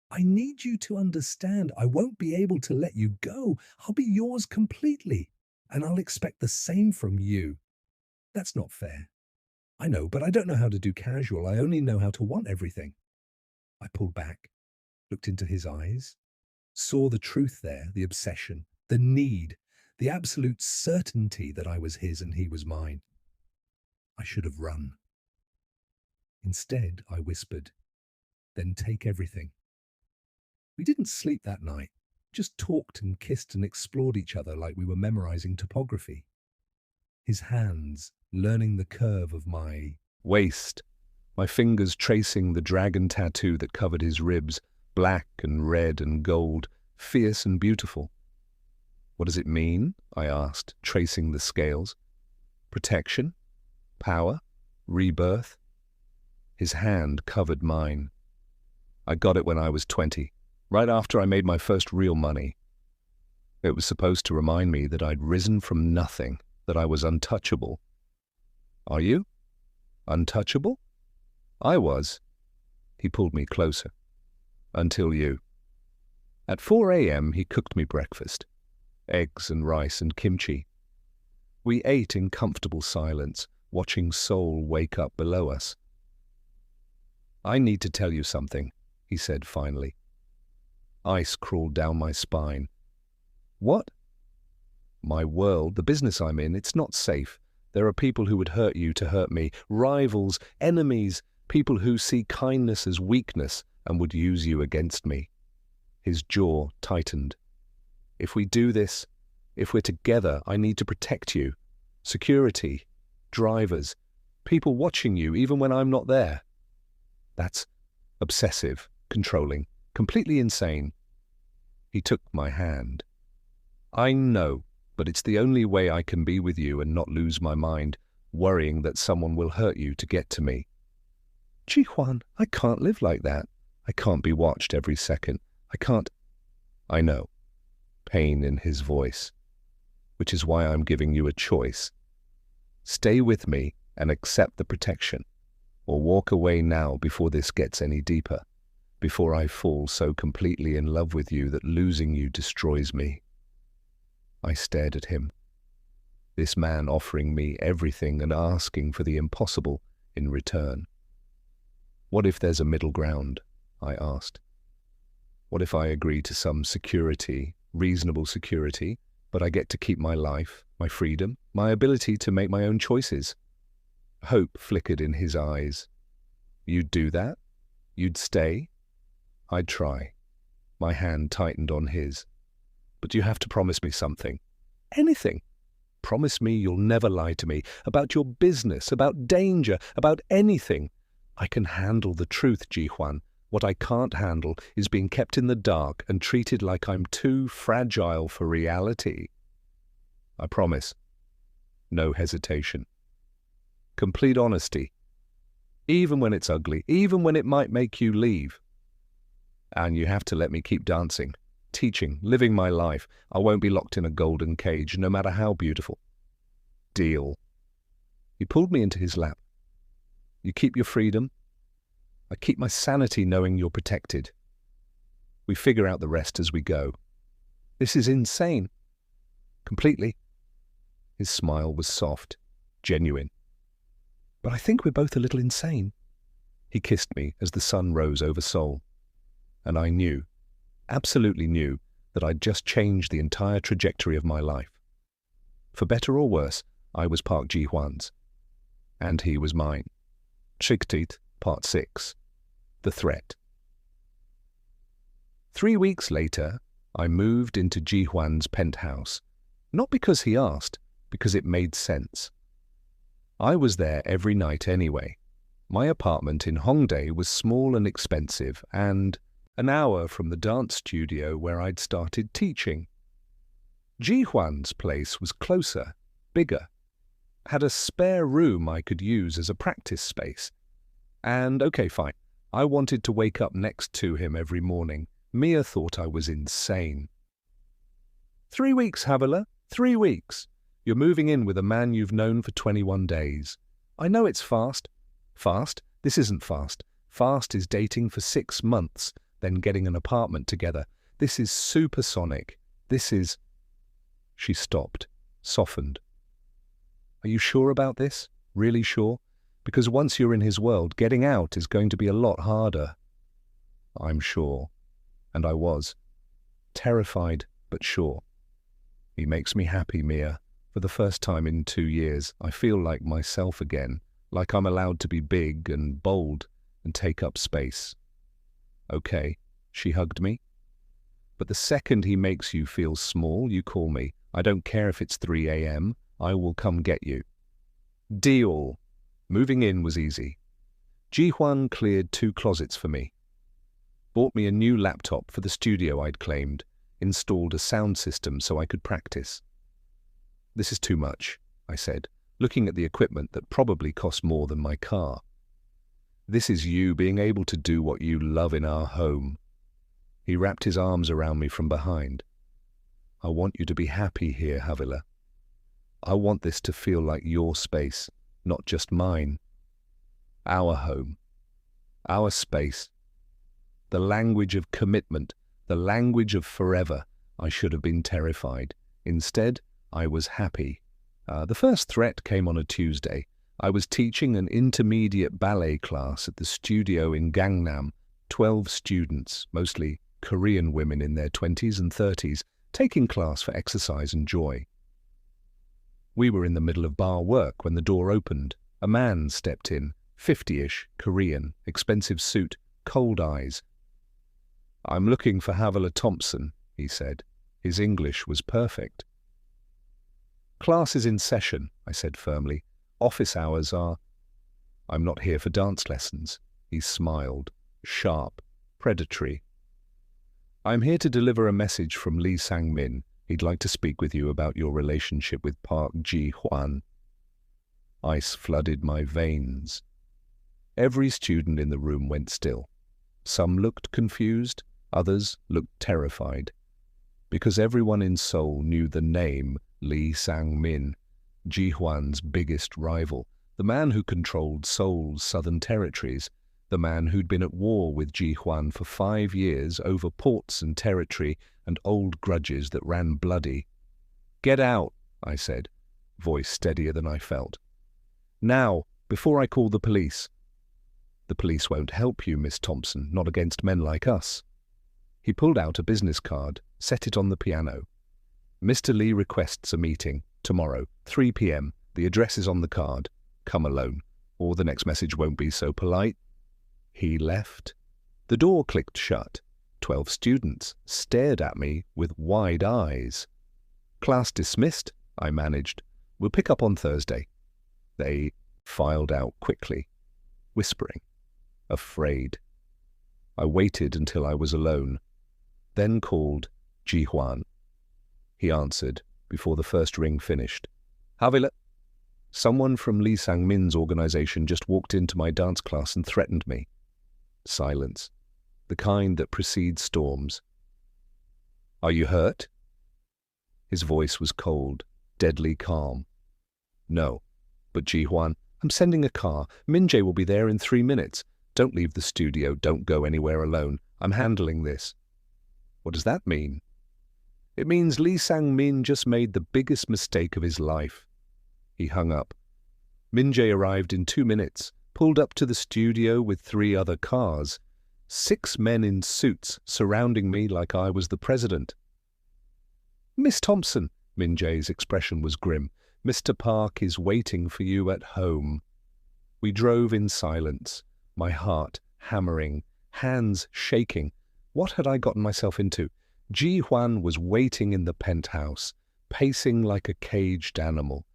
I need you to understand I won't be able to let you go. I'll be yours completely, and I'll expect the same from you. That's not fair. I know, but I don't know how to do casual. I only know how to want everything. I pulled back, looked into his eyes, saw the truth there, the obsession, the need, the absolute certainty that I was his and he was mine. I should have run. Instead, I whispered, then take everything. We didn't sleep that night, just talked and kissed and explored each other like we were memorizing topography. His hands learning the curve of my waist, my fingers tracing the dragon tattoo that covered his ribs, black and red and gold, fierce and beautiful. What does it mean? I asked, tracing the scales. Protection? Power? Rebirth? His hand covered mine. I got it when I was 20, right after I made my first real money. It was supposed to remind me that I'd risen from nothing, that I was untouchable. Are you? Untouchable? I was. He pulled me closer. Until you. At 4 a.m. he cooked me breakfast. Eggs and rice and kimchi. We ate in comfortable silence, watching Seoul wake up below us. I need to tell you something, he said finally. Ice crawled down my spine. What? My world, the business I'm in, it's not safe. There are people who would hurt you to hurt me, rivals, enemies, people who see kindness as weakness and would use you against me. His jaw tightened. If we do this, if we're together, I need to protect you. Security, drivers, people watching you even when I'm not there. That's obsessive, controlling, completely insane. He took my hand. I know, but it's the only way I can be with you and not lose my mind, worrying that someone will hurt you to get to me. Ji-Hwan, I can't live like that. I can't be watched every second. I can't. I know. Pain in his voice. Which is why I'm giving you a choice. Stay with me and accept the protection, or walk away now before this gets any deeper, before I fall so completely in love with you that losing you destroys me. I stared at him. This man offering me everything and asking for the impossible in return. What if there's a middle ground? I asked. What if I agree to some security, reasonable security, but I get to keep my life, my freedom, my ability to make my own choices? Hope flickered in his eyes. You'd do that? You'd stay? I'd try. My hand tightened on his. But you have to promise me something. Anything. Promise me you'll never lie to me about your business, about danger, about anything. I can handle the truth, Ji-Hwan. What I can't handle is being kept in the dark and treated like I'm too fragile for reality. I promise. No hesitation. Complete honesty. Even when it's ugly, even when it might make you leave. And you have to let me keep dancing, teaching, living my life. I won't be locked in a golden cage, no matter how beautiful. Deal. He pulled me into his lap. You keep your freedom. I keep my sanity knowing you're protected. We figure out the rest as we go. This is insane. Completely. His smile was soft, genuine. But I think we're both a little insane. He kissed me as the sun rose over Seoul. And I knew. absolutely knew that I'd just changed the entire trajectory of my life. For better or worse, I was Park Ji-hwan's, and he was mine. Chiktit, Part 6. The Threat. 3 weeks later, I moved into Ji-hwan's penthouse, not because he asked, because it made sense. I was there every night anyway. My apartment in Hongdae was small and expensive, and an hour from the dance studio where I'd started teaching. Ji-hwan's place was closer, bigger, had a spare room I could use as a practice space. And okay, fine, I wanted to wake up next to him every morning. Mia thought I was insane. 3 weeks, Havila, 3 weeks. You're moving in with a man you've known for 21 days. I know it's fast. Fast? This isn't fast. Fast is dating for 6 months, then getting an apartment together. This is supersonic. This is... She stopped, softened. Are you sure about this? Really sure? Because once you're in his world, getting out is going to be a lot harder. I'm sure. And I was. Terrified, but sure. He makes me happy, Mia. For the first time in 2 years, I feel like myself again, like I'm allowed to be big and bold and take up space. Okay, she hugged me. But the second he makes you feel small, you call me. I don't care if it's 3 a.m. I will come get you. Deal. Moving in was easy. Ji-hwan cleared 2 closets for me. Bought me a new laptop for the studio I'd claimed, installed a sound system so I could practice. This is too much, I said, looking at the equipment that probably cost more than my car. This is you being able to do what you love in our home. He wrapped his arms around me from behind. I want you to be happy here, Havila. I want this to feel like your space, not just mine. Our home. Our space. The language of commitment, the language of forever. I should have been terrified. Instead, I was happy. The first threat came on a Tuesday. I was teaching an intermediate ballet class at the studio in Gangnam. 12 students, mostly Korean women in their 20s and 30s, taking class for exercise and joy. We were in the middle of bar work when the door opened. A man stepped in, 50-ish, Korean, expensive suit, cold eyes. I'm looking for Havila Thompson, he said. His English was perfect. Class is in session, I said firmly. Office hours are... I'm not here for dance lessons. He smiled, sharp, predatory. I'm here to deliver a message from Lee Sang-min. He'd like to speak with you about your relationship with Park Ji-hwan. Ice flooded my veins. Every student in the room went still. Some looked confused, others looked terrified. Because everyone in Seoul knew the name Lee Sang-min, Ji-hwan's biggest rival, the man who controlled Seoul's southern territories, the man who'd been at war with Ji-hwan for 5 years over ports and territory and old grudges that ran bloody. Get out, I said, voice steadier than I felt. Now, before I call the police. The police won't help you, Miss Thompson, not against men like us. He pulled out a business card, set it on the piano. Mr. Lee requests a meeting, tomorrow, 3 p.m. The address is on the card. Come alone, or the next message won't be so polite. He left. The door clicked shut. 12 students stared at me with wide eyes. Class dismissed, I managed. We'll pick up on Thursday. They filed out quickly, whispering, afraid. I waited until I was alone, then called Ji-hwan. He answered before the first ring finished. Havila. Someone from Lee Sang-min's organization just walked into my dance class and threatened me. Silence. The kind that precedes storms. Are you hurt? His voice was cold, deadly calm. No. But Ji-hwan, I'm sending a car. Min-jae will be there in 3 minutes. Don't leave the studio. Don't go anywhere alone. I'm handling this. What does that mean? It means Lee Sang-min just made the biggest mistake of his life. He hung up. Min-jae arrived in 2 minutes, pulled up to the studio with 3 other cars. 6 men in suits surrounding me like I was the president. "Miss Thompson," Min Jae's expression was grim, "Mr. Park is waiting for you at home." We drove in silence, my heart hammering, hands shaking. What had I gotten myself into? Ji Hwan was waiting in the penthouse, pacing like a caged animal.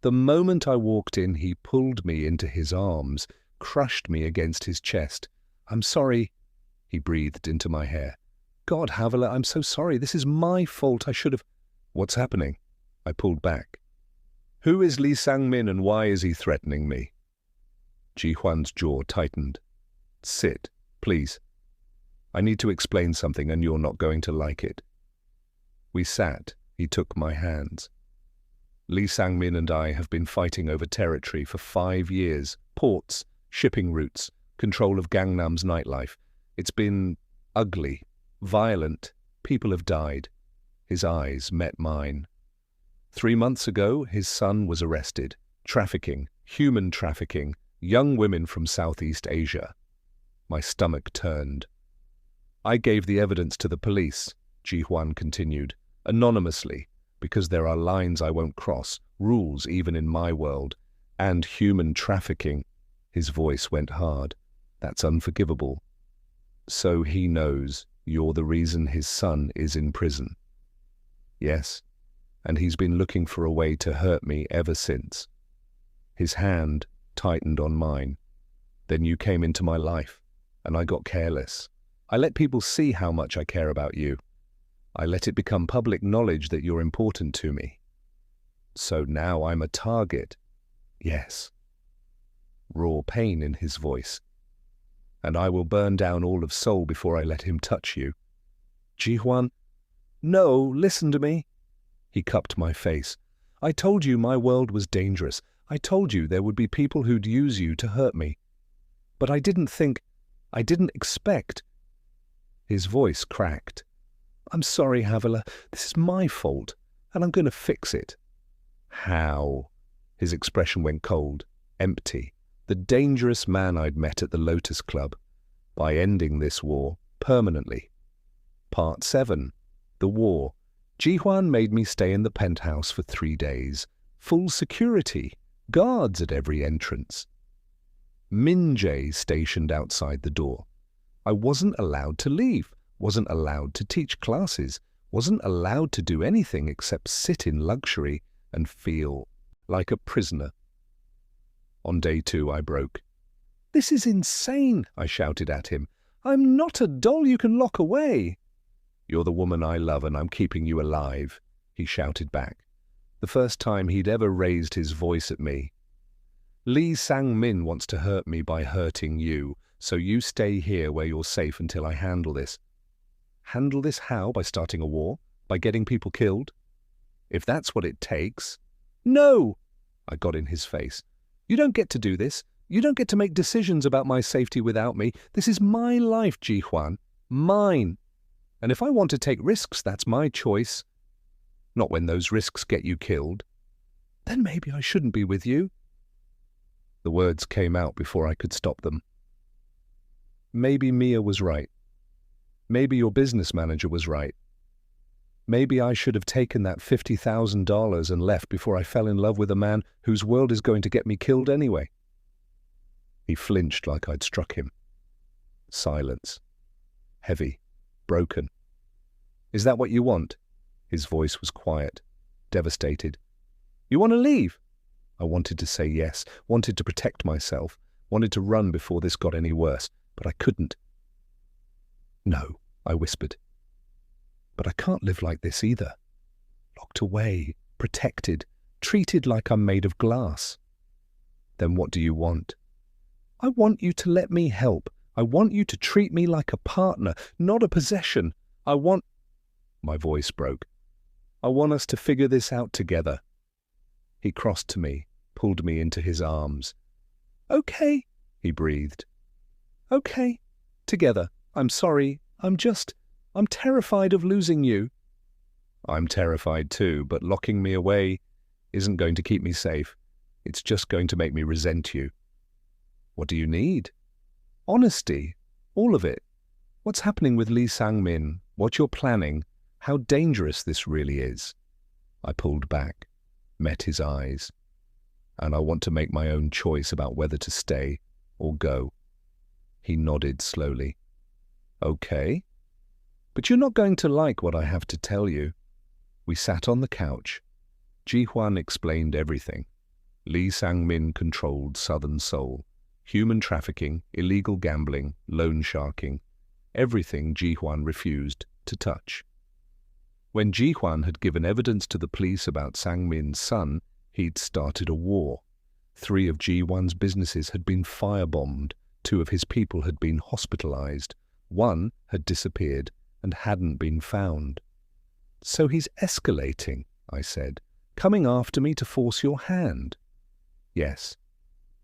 The moment I walked in, he pulled me into his arms, crushed me against his chest. "I'm sorry," he breathed into my hair. "God, Havila, I'm so sorry. This is my fault. I should have—" "What's happening?" I pulled back. "Who is Lee Sang-min and why is he threatening me?" Ji Hwan's jaw tightened. "Sit, please. I need to explain something and you're not going to like it." We sat. He took my hands. "Lee Sang-min and I have been fighting over territory for 5 years. Ports, shipping routes, control of Gangnam's nightlife. It's been ugly, violent. People have died." His eyes met mine. 3 months ago, his son was arrested. Trafficking, human trafficking, young women from Southeast Asia. My stomach turned. "I gave the evidence to the police," Ji Hwan continued, "anonymously, because there are lines I won't cross, rules even in my world. And human trafficking." His voice went hard. "That's unforgivable. So he knows you're the reason his son is in prison." "Yes, and he's been looking for a way to hurt me ever since." His hand tightened on mine. "Then you came into my life, and I got careless. I let people see how much I care about you. I let it become public knowledge that you're important to me. So now I'm a target." "Yes." Raw pain in his voice. "And I will burn down all of Seoul before I let him touch you." "Ji Hwan." "No, listen to me." He cupped my face. "I told you my world was dangerous. I told you there would be people who'd use you to hurt me. But I didn't expect." His voice cracked. "I'm sorry, Havila. This is my fault, and I'm going to fix it." "How?" His expression went cold, empty. The dangerous man I'd met at the Lotus Club. "By ending this war permanently." Part 7. The war. Ji Hwan made me stay in the penthouse for 3 days. Full security. Guards at every entrance. Min Jae stationed outside the door. I wasn't allowed to leave, wasn't allowed to teach classes, wasn't allowed to do anything except sit in luxury and feel like a prisoner. On day 2, I broke. "This is insane," I shouted at him. "I'm not a doll you can lock away." "You're the woman I love and I'm keeping you alive," he shouted back. The first time he'd ever raised his voice at me. "Lee Sang-min wants to hurt me by hurting you, so you stay here where you're safe until I handle this." "Handle this how? By starting a war? By getting people killed?" "If that's what it takes." "No!" I got in his face. "You don't get to do this. You don't get to make decisions about my safety without me. This is my life, Ji Hwan. Mine. And if I want to take risks, that's my choice. Not when those risks get you killed." "Then maybe I shouldn't be with you." The words came out before I could stop them. Maybe Mia was right. Maybe your business manager was right. Maybe I should have taken that $50,000 and left before I fell in love with a man whose world is going to get me killed anyway. He flinched like I'd struck him. Silence. Heavy. Broken. "Is that what you want?" His voice was quiet, devastated. "You want to leave?" I wanted to say yes, wanted to protect myself, wanted to run before this got any worse, but I couldn't. "No," I whispered. "But I can't live like this either. Locked away, protected, treated like I'm made of glass." "Then what do you want?" "I want you to let me help. I want you to treat me like a partner, not a possession. I want—" My voice broke. "I want us to figure this out together." He crossed to me, pulled me into his arms. "Okay," he breathed. "Okay. Together. I'm sorry. I'm terrified of losing you." "I'm terrified too, but locking me away isn't going to keep me safe. It's just going to make me resent you." "What do you need?" "Honesty. All of it. What's happening with Lee Sang-min? What you're planning? How dangerous this really is? I pulled back, met his eyes, and I want to make my own choice about whether to stay or go. He nodded slowly. Okay. But you're not going to like what I have to tell you. We sat on the couch. Ji-hwan explained everything. Lee Sang-min controlled Southern Seoul. Human trafficking, illegal gambling, loan sharking. Everything Ji-hwan refused to touch. When Ji-hwan had given evidence to the police about Sang-min's son, he'd started a war. 3 of Ji-hwan's businesses had been firebombed. 2 of his people had been hospitalized. 1 had disappeared and hadn't been found. So he's escalating, I said, coming after me to force your hand. Yes.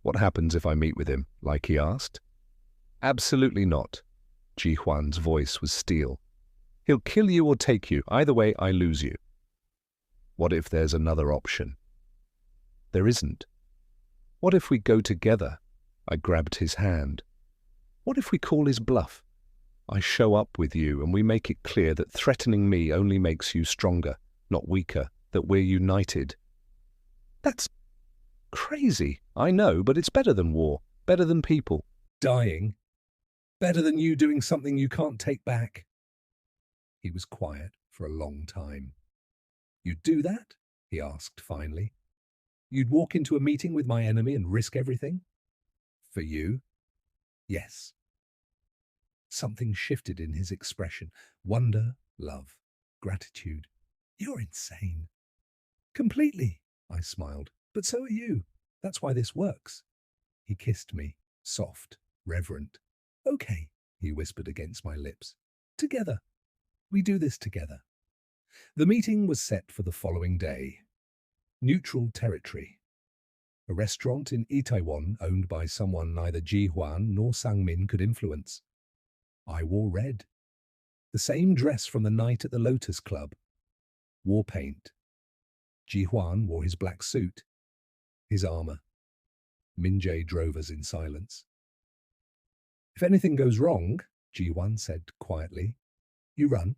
What happens if I meet with him, like he asked? Absolutely not. Ji-hwan's voice was steel. He'll kill you or take you. Either way, I lose you. What if there's another option? There isn't. What if we go together? I grabbed his hand. What if we call his bluff? I show up with you and we make it clear that threatening me only makes you stronger, not weaker, that we're united. That's crazy, I know, but it's better than war, better than people dying, better than you doing something you can't take back. He was quiet for a long time. You'd do that? He asked finally. You'd walk into a meeting with my enemy and risk everything? For you? Yes. Something shifted in his expression. Wonder, love, gratitude. You're insane. Completely, I smiled. But so are you. That's why this works. He kissed me, soft, reverent. Okay, he whispered against my lips. Together. We do this together. The meeting was set for the following day. Neutral territory. A restaurant in Itaewon owned by someone neither Ji-hwan nor Sang-min could influence. I wore red. The same dress from the night at the Lotus Club. War paint. Ji-hwan wore his black suit. His armor. Min-jae drove us in silence. If anything goes wrong, Ji-hwan said quietly, you run.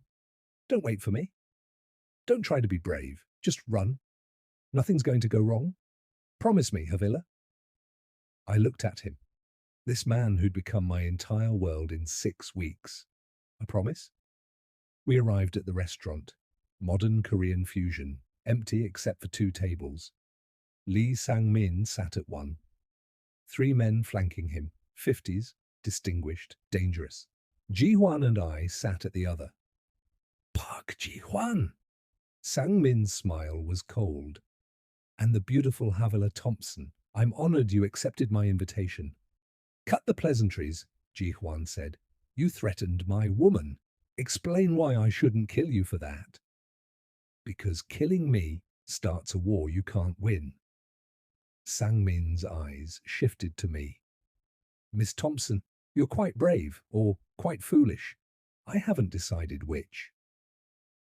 Don't wait for me. Don't try to be brave. Just run. Nothing's going to go wrong. Promise me, Havila. I looked at him. This man who'd become my entire world in 6 weeks. A promise? We arrived at the restaurant. Modern Korean fusion. Empty except for 2 tables. Lee Sang-min sat at one. 3 men flanking him. 50s, distinguished, dangerous. Ji-hwan and I sat at the other. Park Ji-hwan! Sang-min's smile was cold. And the beautiful Havila Thompson. I'm honored you accepted my invitation. Cut the pleasantries, Ji-hwan said. You threatened my woman. Explain why I shouldn't kill you for that. Because killing me starts a war you can't win. Sang-min's eyes shifted to me. Miss Thompson, you're quite brave, or quite foolish. I haven't decided which.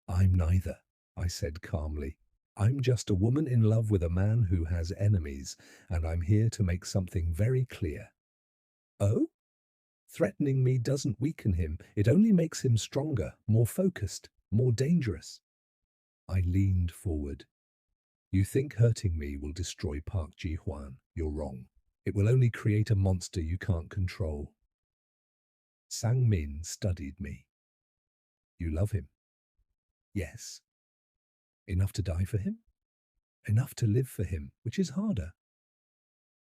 I'm neither, I said calmly. I'm just a woman in love with a man who has enemies, and I'm here to make something very clear. Oh? Threatening me doesn't weaken him. It only makes him stronger, more focused, more dangerous. I leaned forward. You think hurting me will destroy Park Ji-hwan? You're wrong. It will only create a monster you can't control. Sang-min studied me. You love him? Yes. Enough to die for him? Enough to live for him, which is harder.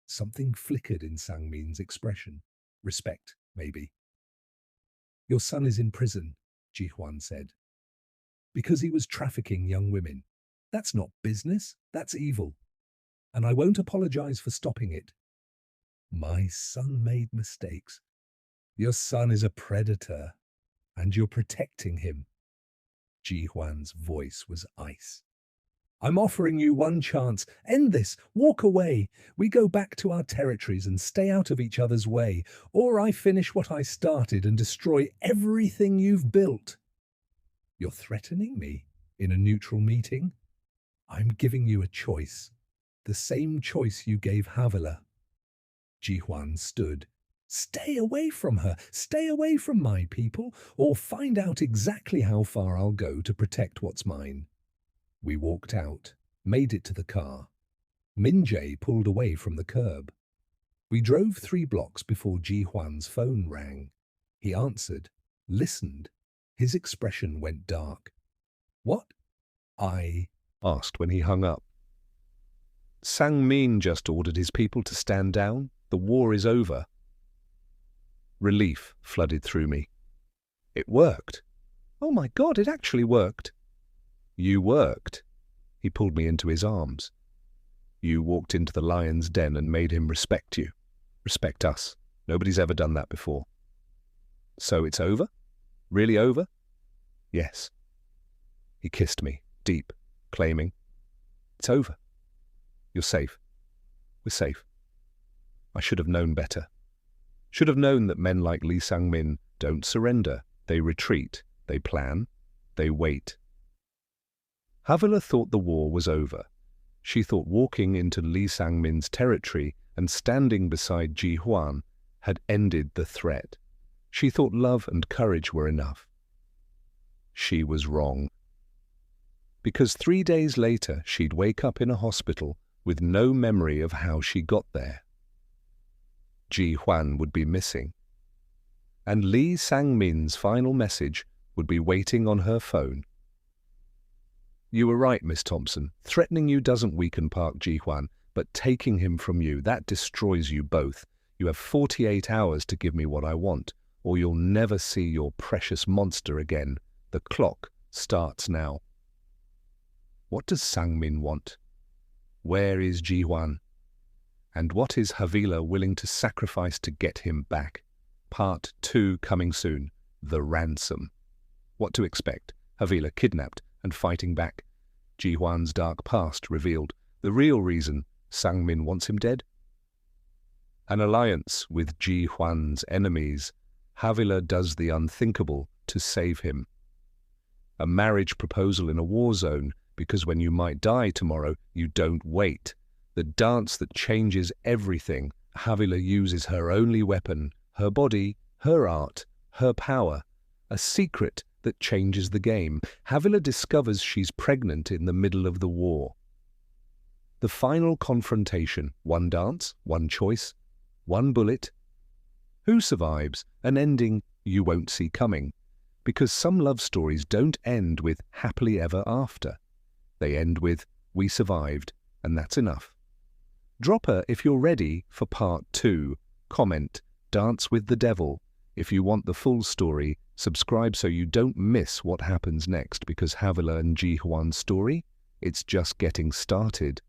Something flickered in Sang-min's expression. Respect, maybe. Your son is in prison, Ji-hwan said. Because he was trafficking young women. That's not business, that's evil. And I won't apologize for stopping it. My son made mistakes. Your son is a predator, and you're protecting him. Ji-hwan's voice was ice. I'm offering you one chance. End this. Walk away. We go back to our territories and stay out of each other's way, or I finish what I started and destroy everything you've built. You're threatening me in a neutral meeting? I'm giving you a choice. The same choice you gave Havila. Ji-hwan stood. Stay away from her, stay away from my people, or find out exactly how far I'll go to protect what's mine. We walked out, made it to the car. Minjay pulled away from the curb. We drove 3 blocks before Ji Huan's phone rang. He answered, listened. His expression went dark. What? I asked when he hung up. Sang Min just ordered his people to stand down. The war is over. Relief flooded through me. It worked. Oh my God, it actually worked. You worked. He pulled me into his arms. You walked into the lion's den and made him respect you. Respect us. Nobody's ever done that before. So it's over? Really over? Yes. He kissed me, deep, claiming, it's over. You're safe. We're safe. I should have known better. Should have known that men like Lee Sang-min don't surrender. They retreat. They plan. They wait. Havila thought the war was over. She thought walking into Lee Sang-min's territory and standing beside Ji Huan had ended the threat. She thought love and courage were enough. She was wrong. Because 3 days later she'd wake up in a hospital with no memory of how she got there. Ji Huan would be missing. And Lee Sang-min's final message would be waiting on her phone. You were right, Miss Thompson. Threatening you doesn't weaken Park Ji-hwan, but taking him from you, that destroys you both. You have 48 hours to give me what I want, or you'll never see your precious monster again. The clock starts now. What does Sang-min want? Where is Ji-hwan? And what is Havila willing to sacrifice to get him back? Part 2 coming soon. The Ransom. What to expect? Havila kidnapped and fighting back. Ji-hwan's dark past revealed. The real reason Sang-min wants him dead? An alliance with Ji-hwan's enemies. Havila does the unthinkable to save him. A marriage proposal in a war zone, because when you might die tomorrow, you don't wait. The dance that changes everything. Havila uses her only weapon, her body, her art, her power. A secret that changes the game. Havila discovers she's pregnant in the middle of the war. The final confrontation. One dance, one choice, one bullet. Who survives? An ending you won't see coming. Because some love stories don't end with happily ever after. They end with, we survived, and that's enough. Drop her if you're ready for part 2. Comment, Dance with the Devil. If you want the full story, subscribe so you don't miss what happens next, because Havila and Ji-hwan's story, it's just getting started.